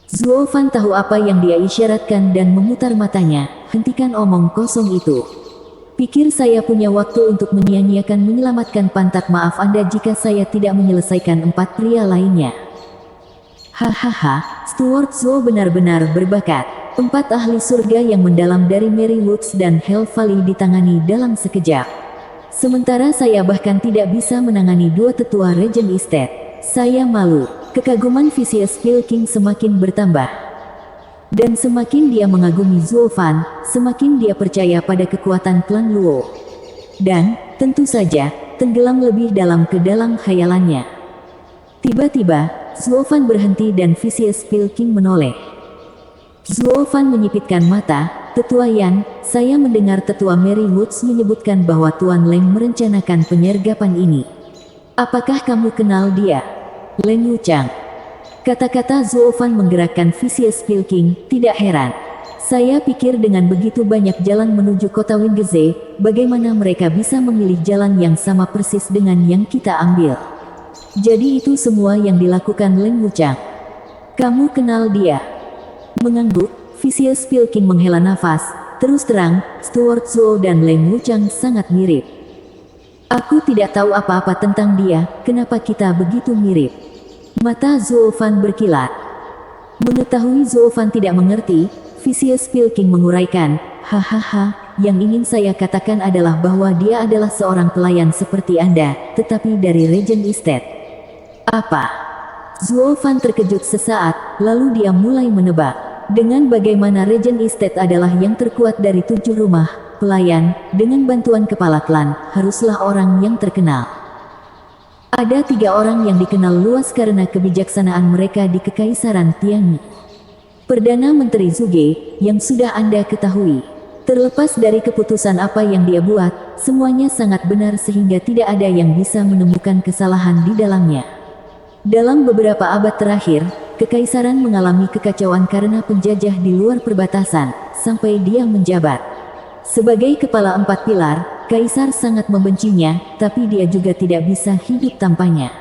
Zuo Fan tahu apa yang dia isyaratkan dan memutar matanya. Hentikan omong kosong itu. Pikir saya punya waktu untuk menyia-nyiakan menyelamatkan pantat maaf Anda jika saya tidak menyelesaikan 4 pria lainnya. Hahaha, Steward Zuo benar-benar berbakat. 4 ahli surga yang mendalam dari Mary Woods dan Hell Valley ditangani dalam sekejap. Sementara saya bahkan tidak bisa menangani 2 tetua Regent Estate. Saya malu. Kekaguman Vicious Pilking semakin bertambah. Dan semakin dia mengagumi Zuo Fan, semakin dia percaya pada kekuatan klan Luo. Dan, tentu saja, tenggelam lebih dalam ke dalam khayalannya. Tiba-tiba, Zuo Fan berhenti dan Vicious Pilking menoleh. Zuo Fan menyipitkan mata. Tetua Yan, saya mendengar Tetua Mary Woods menyebutkan bahwa Tuan Leng merencanakan penyergapan ini. Apakah kamu kenal dia? Leng Wuchang. Kata-kata Zuo Fan menggerakkan Vicious Pilking, tidak heran. Saya pikir dengan begitu banyak jalan menuju kota Wingeze, bagaimana mereka bisa memilih jalan yang sama persis dengan yang kita ambil. Jadi itu semua yang dilakukan Leng Wuchang. Kamu kenal dia? Mengangguk, Vicious Pilking menghela nafas. Terus terang, Steward Zuo dan Leng Wuchang sangat mirip. Aku tidak tahu apa-apa tentang dia, kenapa kita begitu mirip? Mata Zuo Fan berkilat. Mengetahui Zuo Fan tidak mengerti, Vicious Pilking menguraikan, hahaha, yang ingin saya katakan adalah bahwa dia adalah seorang pelayan seperti Anda, tetapi dari Regent Estate. Apa? Zuo Fan terkejut sesaat, lalu dia mulai menebak. Dengan bagaimana Regent Estate adalah yang terkuat dari 7 rumah pelayan, dengan bantuan kepala klan, haruslah orang yang terkenal. Ada 3 orang yang dikenal luas karena kebijaksanaan mereka di Kekaisaran Tianyu. Perdana Menteri Zuge, yang sudah Anda ketahui. Terlepas dari keputusan apa yang dia buat, semuanya sangat benar sehingga tidak ada yang bisa menemukan kesalahan di dalamnya. Dalam beberapa abad terakhir, Kekaisaran mengalami kekacauan karena penjajah di luar perbatasan, sampai dia menjabat sebagai kepala 4 pilar. Kaisar sangat membencinya, tapi dia juga tidak bisa hidup tanpanya.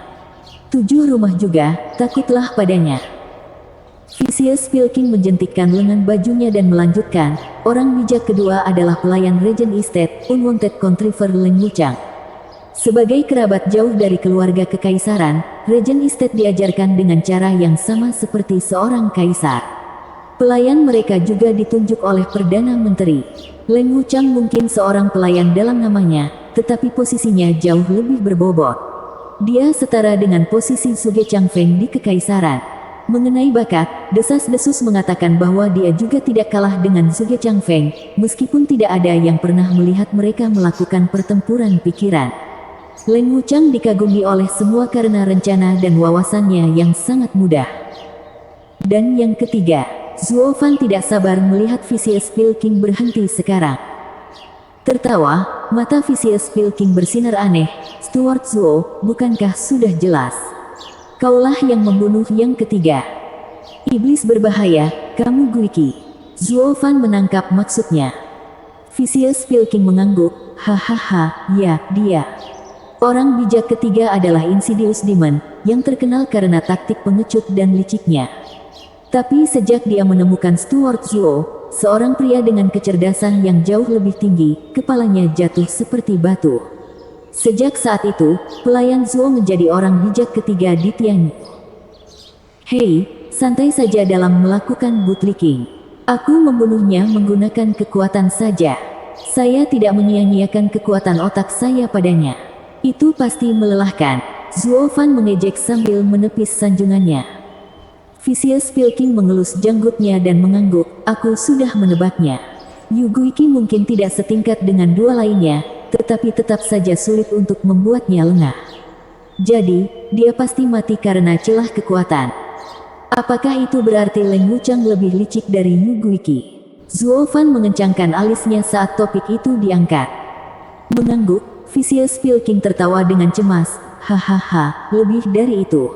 7 rumah juga, takutlah padanya. Vicious Pilking menjentikkan lengan bajunya dan melanjutkan, orang bijak kedua adalah pelayan Regent Estate, Unwanted Contriver Leng Wuchang. Sebagai kerabat jauh dari keluarga kekaisaran, Regent Estate diajarkan dengan cara yang sama seperti seorang kaisar. Pelayan mereka juga ditunjuk oleh Perdana Menteri. Leng Wuchang mungkin seorang pelayan dalam namanya, tetapi posisinya jauh lebih berbobot. Dia setara dengan posisi Suge Changfeng di Kekaisaran. Mengenai bakat, desas-desus mengatakan bahwa dia juga tidak kalah dengan Suge Changfeng, meskipun tidak ada yang pernah melihat mereka melakukan pertempuran pikiran. Leng Wuchang dikagumi oleh semua karena rencana dan wawasannya yang sangat mudah. Dan yang ketiga, Zuo Fan tidak sabar melihat Vicious Pilking berhenti sekarang. Tertawa, mata Vicious Pilking bersinar aneh. Steward Zuo, bukankah sudah jelas? Kaulah yang membunuh yang ketiga. Iblis berbahaya, kamu Guiki. Zuo Fan menangkap maksudnya. Vicious Pilking mengangguk, hahaha, ya, dia. Orang bijak ketiga adalah Insidious Demon, yang terkenal karena taktik pengecut dan liciknya. Tapi sejak dia menemukan Stuart Zuo, seorang pria dengan kecerdasan yang jauh lebih tinggi, kepalanya jatuh seperti batu. Sejak saat itu, pelayan Zuo menjadi orang bijak ketiga di Tianyu. Hei, santai saja dalam melakukan bootlicking. Aku membunuhnya menggunakan kekuatan saja. Saya tidak menyia-nyiakan kekuatan otak saya padanya. Itu pasti melelahkan. Zuo Fan mengejek sambil menepis sanjungannya. Vicious Pilking mengelus janggutnya dan mengangguk, aku sudah menebaknya. Yu Guiki mungkin tidak setingkat dengan dua lainnya, tetapi tetap saja sulit untuk membuatnya lengah. Jadi, dia pasti mati karena celah kekuatan. Apakah itu berarti Leng Wuchang lebih licik dari Yu Guiki? Zuo Fan mengencangkan alisnya saat topik itu diangkat. Mengangguk, Vicious Pilking tertawa dengan cemas, hahaha, lebih dari itu.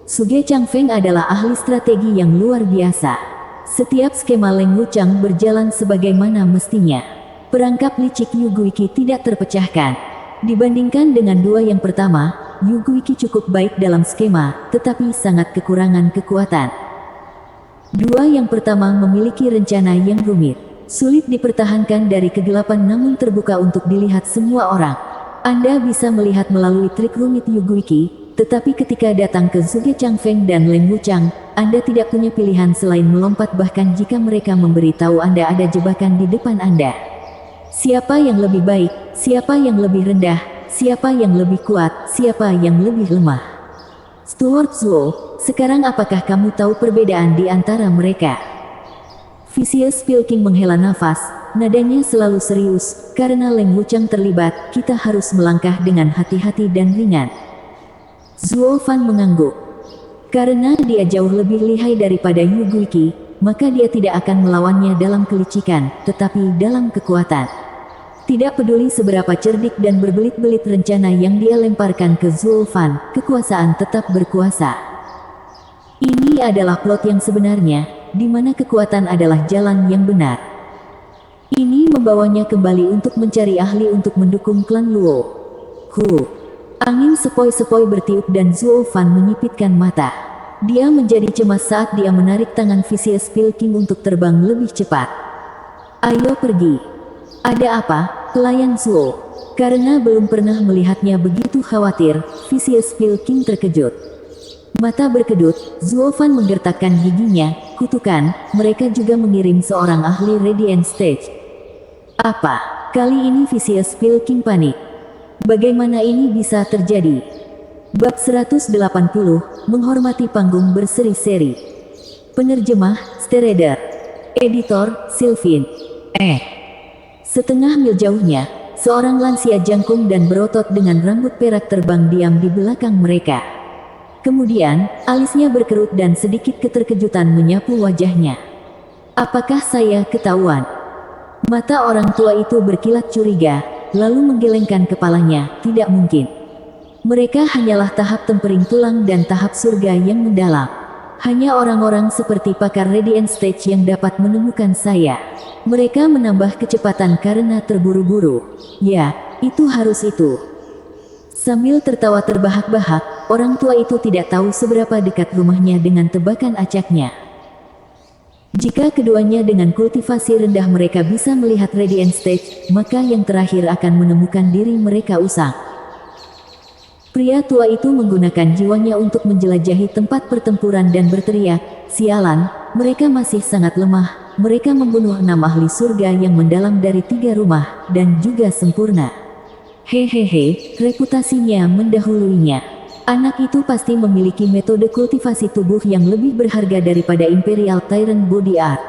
Suge Changfeng adalah ahli strategi yang luar biasa. Setiap skema Leng Wuchang berjalan sebagaimana mestinya. Perangkap licik Yu Guiki tidak terpecahkan. Dibandingkan dengan dua yang pertama, Yu Guiki cukup baik dalam skema, tetapi sangat kekurangan kekuatan. Dua yang pertama memiliki rencana yang rumit. Sulit dipertahankan dari kegelapan namun terbuka untuk dilihat semua orang. Anda bisa melihat melalui trik rumit Yu Guiki, tetapi ketika datang ke Suge Changfeng dan Leng Wuchang, Anda tidak punya pilihan selain melompat bahkan jika mereka memberitahu Anda ada jebakan di depan Anda. Siapa yang lebih baik, siapa yang lebih rendah, siapa yang lebih kuat, siapa yang lebih lemah. Stuart Zuo, sekarang apakah kamu tahu perbedaan di antara mereka? Vicious Pilking menghela nafas, nadanya selalu serius, karena Leng Wuchang terlibat, kita harus melangkah dengan hati-hati dan ringan. Zuo Fan mengangguk. Karena dia jauh lebih lihai daripada Yu Guiki, maka dia tidak akan melawannya dalam kelicikan, tetapi dalam kekuatan. Tidak peduli seberapa cerdik dan berbelit-belit rencana yang dia lemparkan ke Zuo Fan, kekuasaan tetap berkuasa. Ini adalah plot yang sebenarnya, di mana kekuatan adalah jalan yang benar. Ini membawanya kembali untuk mencari ahli untuk mendukung klan Luo. Angin sepoi-sepoi bertiup dan Zuo Fan menyipitkan mata. Dia menjadi cemas saat dia menarik tangan Vicious Pilking untuk terbang lebih cepat. Ayo pergi. Ada apa, pelayan Zuo? Karena belum pernah melihatnya begitu khawatir, Vicious Pilking terkejut. Mata berkedut, Zuo Fan menggertakkan giginya, kutukan, mereka juga mengirim seorang ahli Radiant Stage. Apa? Kali ini Vicious Pilking panik. Bagaimana ini bisa terjadi? Bab 180, menghormati panggung berseri-seri. Penerjemah, Stereder. Editor, Sylvin. Setengah mil jauhnya, seorang lansia jangkung dan berotot dengan rambut perak terbang diam di belakang mereka. Kemudian, alisnya berkerut dan sedikit keterkejutan menyapu wajahnya. Apakah saya ketahuan? Mata orang tua itu berkilat curiga, lalu menggelengkan kepalanya, tidak mungkin. Mereka hanyalah tahap tempering tulang dan tahap surga yang mendalam. Hanya orang-orang seperti pakar Radiant Stage yang dapat menemukan saya. Mereka menambah kecepatan karena terburu-buru. Ya, itu harus itu. Sambil tertawa terbahak-bahak, orang tua itu tidak tahu seberapa dekat rumahnya dengan tebakan acaknya. Jika keduanya dengan kultivasi rendah mereka bisa melihat Radiant Stage, maka yang terakhir akan menemukan diri mereka usang. Pria tua itu menggunakan jiwanya untuk menjelajahi tempat pertempuran dan berteriak, sialan, mereka masih sangat lemah. Mereka membunuh 6 ahli surga yang mendalam dari 3 rumah, dan juga sempurna. Hehehe, reputasinya mendahuluinya. Anak itu pasti memiliki metode kultivasi tubuh yang lebih berharga daripada Imperial Tyrant Body Art.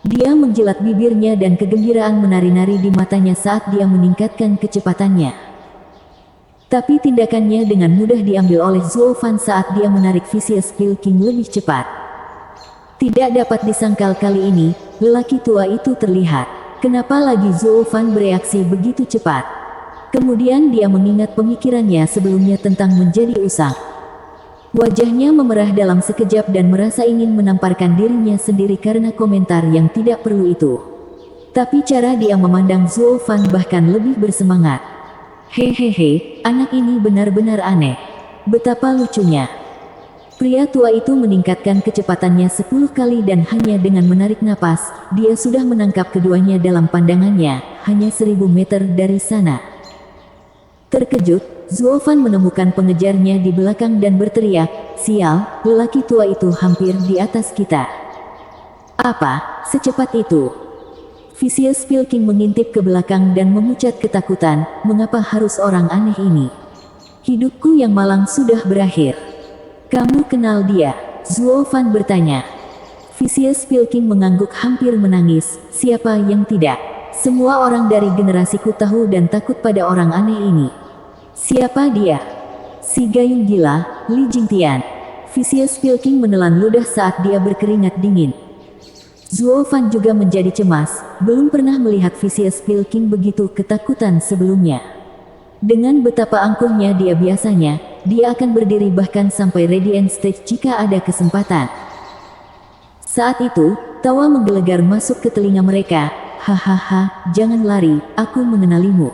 Dia menjilat bibirnya dan kegembiraan menari-nari di matanya saat dia meningkatkan kecepatannya. Tapi tindakannya dengan mudah diambil oleh Zuo Fan saat dia menarik Vicious Pilking lebih cepat. Tidak dapat disangkal kali ini, lelaki tua itu terlihat. Kenapa lagi Zuo Fan bereaksi begitu cepat? Kemudian dia mengingat pemikirannya sebelumnya tentang menjadi usang. Wajahnya memerah dalam sekejap dan merasa ingin menamparkan dirinya sendiri karena komentar yang tidak perlu itu. Tapi cara dia memandang Zuo Fan bahkan lebih bersemangat. Hehehe, anak ini benar-benar aneh. Betapa lucunya. Pria tua itu meningkatkan kecepatannya 10 kali dan hanya dengan menarik napas, dia sudah menangkap keduanya dalam pandangannya, hanya 1000 meter dari sana. Terkejut, Zuo Fan menemukan pengejarnya di belakang dan berteriak, "Sial, lelaki tua itu hampir di atas kita." "Apa, secepat itu?" Vicious Pilking mengintip ke belakang dan memucat ketakutan, mengapa harus orang aneh ini? Hidupku yang malang sudah berakhir. "Kamu kenal dia?" Zuo Fan bertanya. Vicious Pilking mengangguk hampir menangis, "Siapa yang tidak? Semua orang dari generasiku tahu dan takut pada orang aneh ini." "Siapa dia?" "Si gayung gila, Li Jingtian." Vicious Pilking menelan ludah saat dia berkeringat dingin. Zuo Fan juga menjadi cemas, belum pernah melihat Vicious Pilking begitu ketakutan sebelumnya. Dengan betapa angkuhnya dia biasanya, dia akan berdiri bahkan sampai Radiant Stage jika ada kesempatan. Saat itu, tawa menggelegar masuk ke telinga mereka. "Hahaha, jangan lari, aku mengenalimu.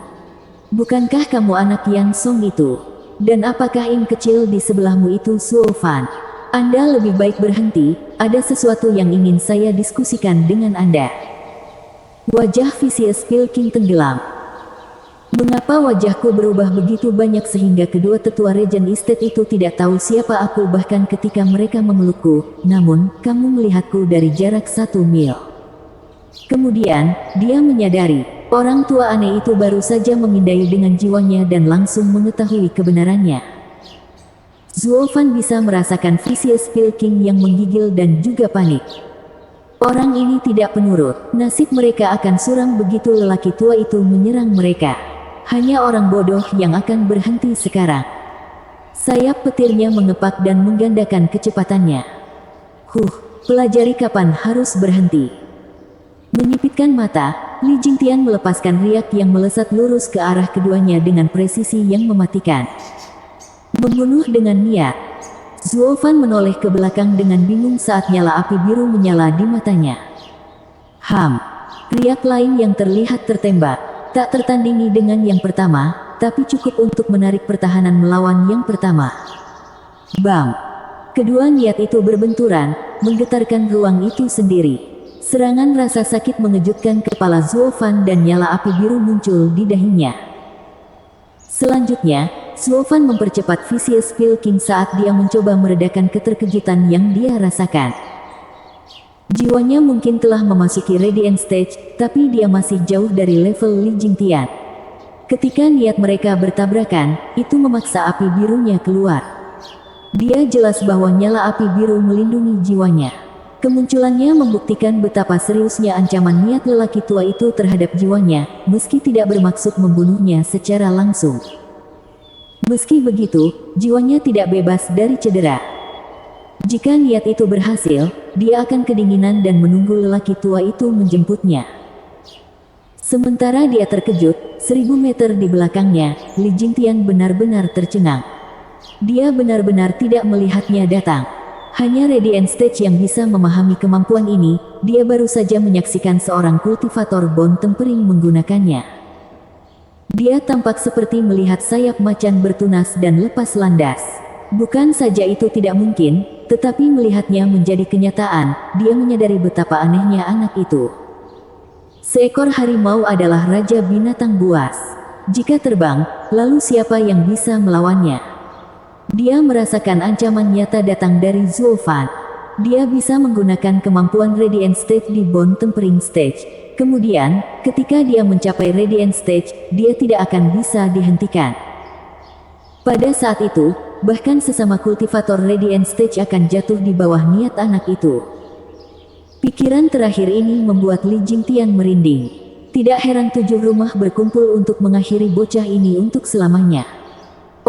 Bukankah kamu anak Yang Song itu? Dan apakah Im kecil di sebelahmu itu Zuo Fan? Anda lebih baik berhenti, ada sesuatu yang ingin saya diskusikan dengan Anda." Wajah Vicious Pilking tenggelam. "Mengapa wajahku berubah begitu banyak sehingga kedua tetua Regent Estate itu tidak tahu siapa aku bahkan ketika mereka memelukku, namun, kamu melihatku dari jarak 1 mil." Kemudian, dia menyadari, orang tua aneh itu baru saja memindai dengan jiwanya dan langsung mengetahui kebenarannya. Zuo Fan bisa merasakan Vicious Pilking yang menggigil dan juga panik. Orang ini tidak penurut, nasib mereka akan suram begitu lelaki tua itu menyerang mereka. Hanya orang bodoh yang akan berhenti sekarang. Sayap petirnya mengepak dan menggandakan kecepatannya. Pelajari kapan harus berhenti." Menyipitkan mata, Li Jingtian melepaskan riak yang melesat lurus ke arah keduanya dengan presisi yang mematikan. "Membunuh dengan niat." Zuo Fan menoleh ke belakang dengan bingung saat nyala api biru menyala di matanya. Riak lain yang terlihat tertembak. Tak tertandingi dengan yang pertama, tapi cukup untuk menarik pertahanan melawan yang pertama. Bam! Kedua niat itu berbenturan, menggetarkan ruang itu sendiri. Serangan rasa sakit mengejutkan kepala Zuo Fan dan nyala api biru muncul di dahinya. Selanjutnya, Zuo Fan mempercepat Vicious Pilking saat dia mencoba meredakan keterkejutan yang dia rasakan. Jiwanya mungkin telah memasuki Radiant Stage, tapi dia masih jauh dari level Li Jingtian. Ketika niat mereka bertabrakan, itu memaksa api birunya keluar. Dia jelas bahwa nyala api biru melindungi jiwanya. Kemunculannya membuktikan betapa seriusnya ancaman niat lelaki tua itu terhadap jiwanya, meski tidak bermaksud membunuhnya secara langsung. Meski begitu, jiwanya tidak bebas dari cedera. Jika niat itu berhasil, dia akan kedinginan dan menunggu lelaki tua itu menjemputnya. Sementara dia terkejut, 1000 meter di belakangnya, Li Jingtian benar-benar tercengang. Dia benar-benar tidak melihatnya datang. Hanya Radiant Stage yang bisa memahami kemampuan ini, dia baru saja menyaksikan seorang kultivator Bone Tempering menggunakannya. Dia tampak seperti melihat sayap macan bertunas dan lepas landas. Bukan saja itu tidak mungkin, tetapi melihatnya menjadi kenyataan, dia menyadari betapa anehnya anak itu. Seekor harimau adalah raja binatang buas. Jika terbang, lalu siapa yang bisa melawannya? Dia merasakan ancaman nyata datang dari Zuo Fan. Dia bisa menggunakan kemampuan Radiant Stage di Bone Tempering Stage. Kemudian, ketika dia mencapai Radiant Stage, dia tidak akan bisa dihentikan. Pada saat itu, bahkan sesama kultivator Radiant Stage akan jatuh di bawah niat anak itu. Pikiran terakhir ini membuat Li Jingtian merinding. Tidak heran 7 rumah berkumpul untuk mengakhiri bocah ini untuk selamanya.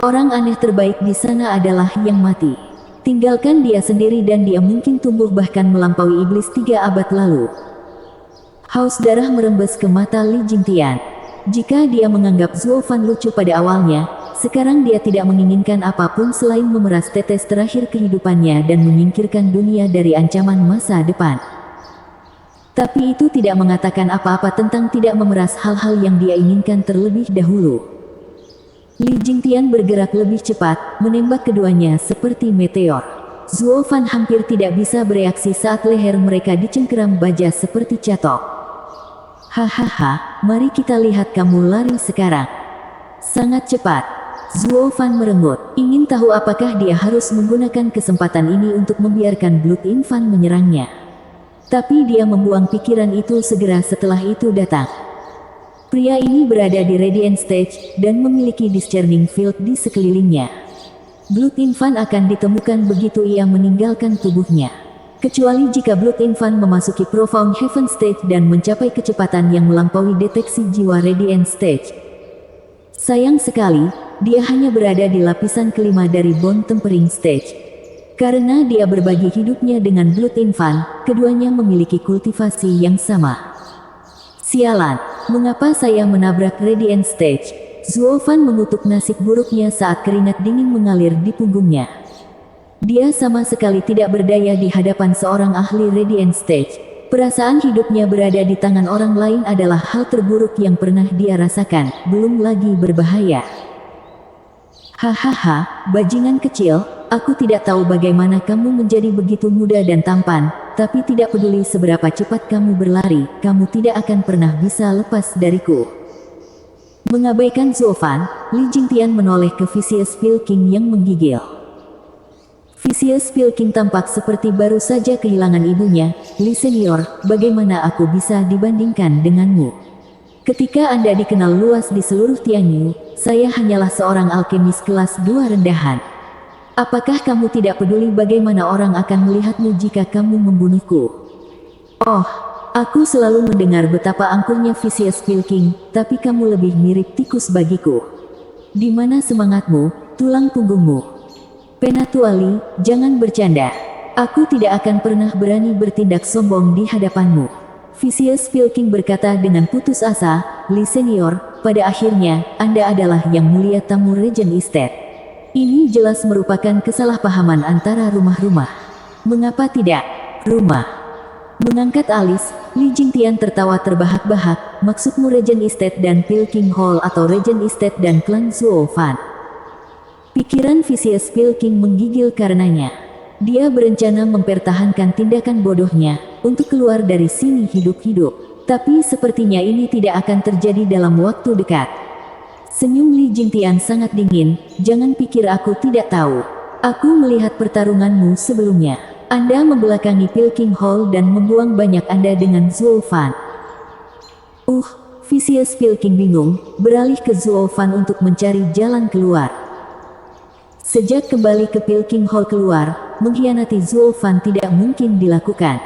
Orang aneh terbaik di sana adalah yang mati. Tinggalkan dia sendiri dan dia mungkin tumbuh bahkan melampaui iblis 3 abad lalu. Haus darah merembes ke mata Li Jingtian. Jika dia menganggap Zuo Fan lucu pada awalnya, sekarang dia tidak menginginkan apapun selain memeras tetes terakhir kehidupannya dan menyingkirkan dunia dari ancaman masa depan. Tapi itu tidak mengatakan apa-apa tentang tidak memeras hal-hal yang dia inginkan terlebih dahulu. Li Jingtian bergerak lebih cepat, menembak keduanya seperti meteor. Zuo Fan hampir tidak bisa bereaksi saat leher mereka dicengkeram baja seperti catok. Hahaha, mari kita lihat kamu lari sekarang. Sangat cepat. Zuo Fan merengut, ingin tahu apakah dia harus menggunakan kesempatan ini untuk membiarkan Blood Infant menyerangnya. Tapi dia membuang pikiran itu segera setelah itu datang. Pria ini berada di Radiant Stage dan memiliki discerning field di sekelilingnya. Blood Infant akan ditemukan begitu ia meninggalkan tubuhnya. Kecuali jika Blood Infant memasuki Profound Heaven Stage dan mencapai kecepatan yang melampaui deteksi jiwa Radiant Stage. Sayang sekali, dia hanya berada di lapisan kelima dari Bone Tempering Stage. Karena dia berbagi hidupnya dengan Blood Infant, keduanya memiliki kultivasi yang sama. Sialan, mengapa saya menabrak Radiant Stage? Zuo Fan mengutuk nasib buruknya saat keringat dingin mengalir di punggungnya. Dia sama sekali tidak berdaya di hadapan seorang ahli Radiant Stage. Perasaan hidupnya berada di tangan orang lain adalah hal terburuk yang pernah dia rasakan, belum lagi berbahaya. Hahaha, bajingan kecil, aku tidak tahu bagaimana kamu menjadi begitu muda dan tampan, tapi tidak peduli seberapa cepat kamu berlari, kamu tidak akan pernah bisa lepas dariku. Mengabaikan Zuo Fan, Li Jingtian menoleh ke Vicious Pilking yang menggigil. Vicious Pilking tampak seperti baru saja kehilangan ibunya. Li Senior, bagaimana aku bisa dibandingkan denganmu? Ketika Anda dikenal luas di seluruh Tianyu, saya hanyalah seorang alkemis kelas 2 rendahan. Apakah kamu tidak peduli bagaimana orang akan melihatmu jika kamu membunuhku? Oh, aku selalu mendengar betapa angkurnya Vicious Pilking, tapi kamu lebih mirip tikus bagiku. Di mana semangatmu, tulang punggungmu? Penatuali, jangan bercanda. Aku tidak akan pernah berani bertindak sombong di hadapanmu. Vicious Pilking berkata dengan putus asa, Li Senior, pada akhirnya, Anda adalah yang mulia tamu Regent Estate. Ini jelas merupakan kesalahpahaman antara rumah-rumah. Mengapa tidak? Rumah. Mengangkat alis, Li Jingtian tertawa terbahak-bahak, maksudmu Regent Estate dan Pilking Hall atau Regent Estate dan klan Zuo Fan? Pikiran Vicious Pilking menggigil karenanya. Dia berencana mempertahankan tindakan bodohnya, untuk keluar dari sini hidup-hidup. Tapi sepertinya ini tidak akan terjadi dalam waktu dekat. Senyum Li Jingtian sangat dingin, jangan pikir aku tidak tahu. Aku melihat pertarunganmu sebelumnya. Anda membelakangi Pilking Hall dan membuang banyak Anda dengan Zuo Fan. Vicious Pilking bingung, beralih ke Zuo Fan untuk mencari jalan keluar. Sejak kembali ke Pilking Hall keluar, mengkhianati Zuo Fan tidak mungkin dilakukan.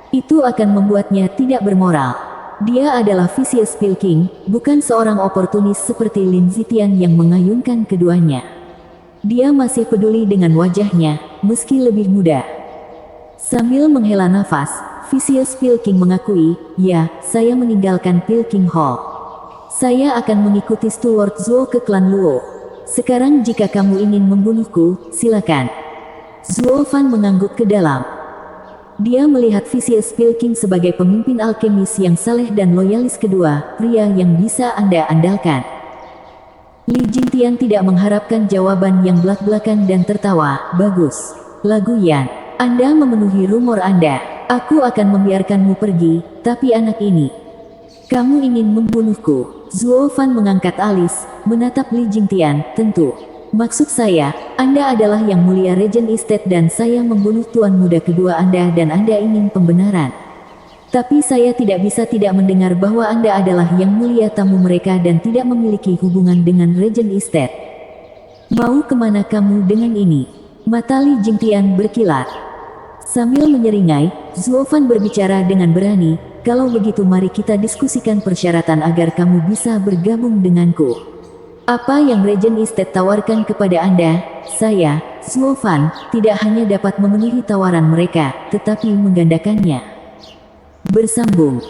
Itu akan membuatnya tidak bermoral. Dia adalah Vicious Pilking, bukan seorang oportunis seperti Lin Zitian yang mengayunkan keduanya. Dia masih peduli dengan wajahnya, meski lebih muda. Sambil menghela nafas, Vicious Pilking mengakui, ya, saya meninggalkan Pilking Hall. Saya akan mengikuti Steward Zuo ke klan Luo. Sekarang jika kamu ingin membunuhku, silakan. Zuo Fan mengangguk ke dalam. Dia melihat Vicious Pilking sebagai pemimpin alkemis yang saleh dan loyalis kedua, pria yang bisa Anda andalkan. Li Jingtian tidak mengharapkan jawaban yang belak-belakan dan tertawa, bagus. Lagu Yan, Anda memenuhi rumor Anda. Aku akan membiarkanmu pergi, tapi anak ini. Kamu ingin membunuhku? Zuo Fan mengangkat alis, menatap Li Jingtian, tentu. Maksud saya, Anda adalah yang mulia Regent Estate dan saya membunuh tuan muda kedua Anda dan Anda ingin pembenaran. Tapi saya tidak bisa tidak mendengar bahwa Anda adalah yang mulia tamu mereka dan tidak memiliki hubungan dengan Regent Estate. Mau kemana kamu dengan ini? Mata Li Jingtian berkilat. Sambil menyeringai, Zuo Fan berbicara dengan berani, kalau begitu mari kita diskusikan persyaratan agar kamu bisa bergabung denganku. Apa yang Regent Estate tawarkan kepada Anda, saya, Zuo Fan, tidak hanya dapat memenuhi tawaran mereka, tetapi menggandakannya. Bersambung.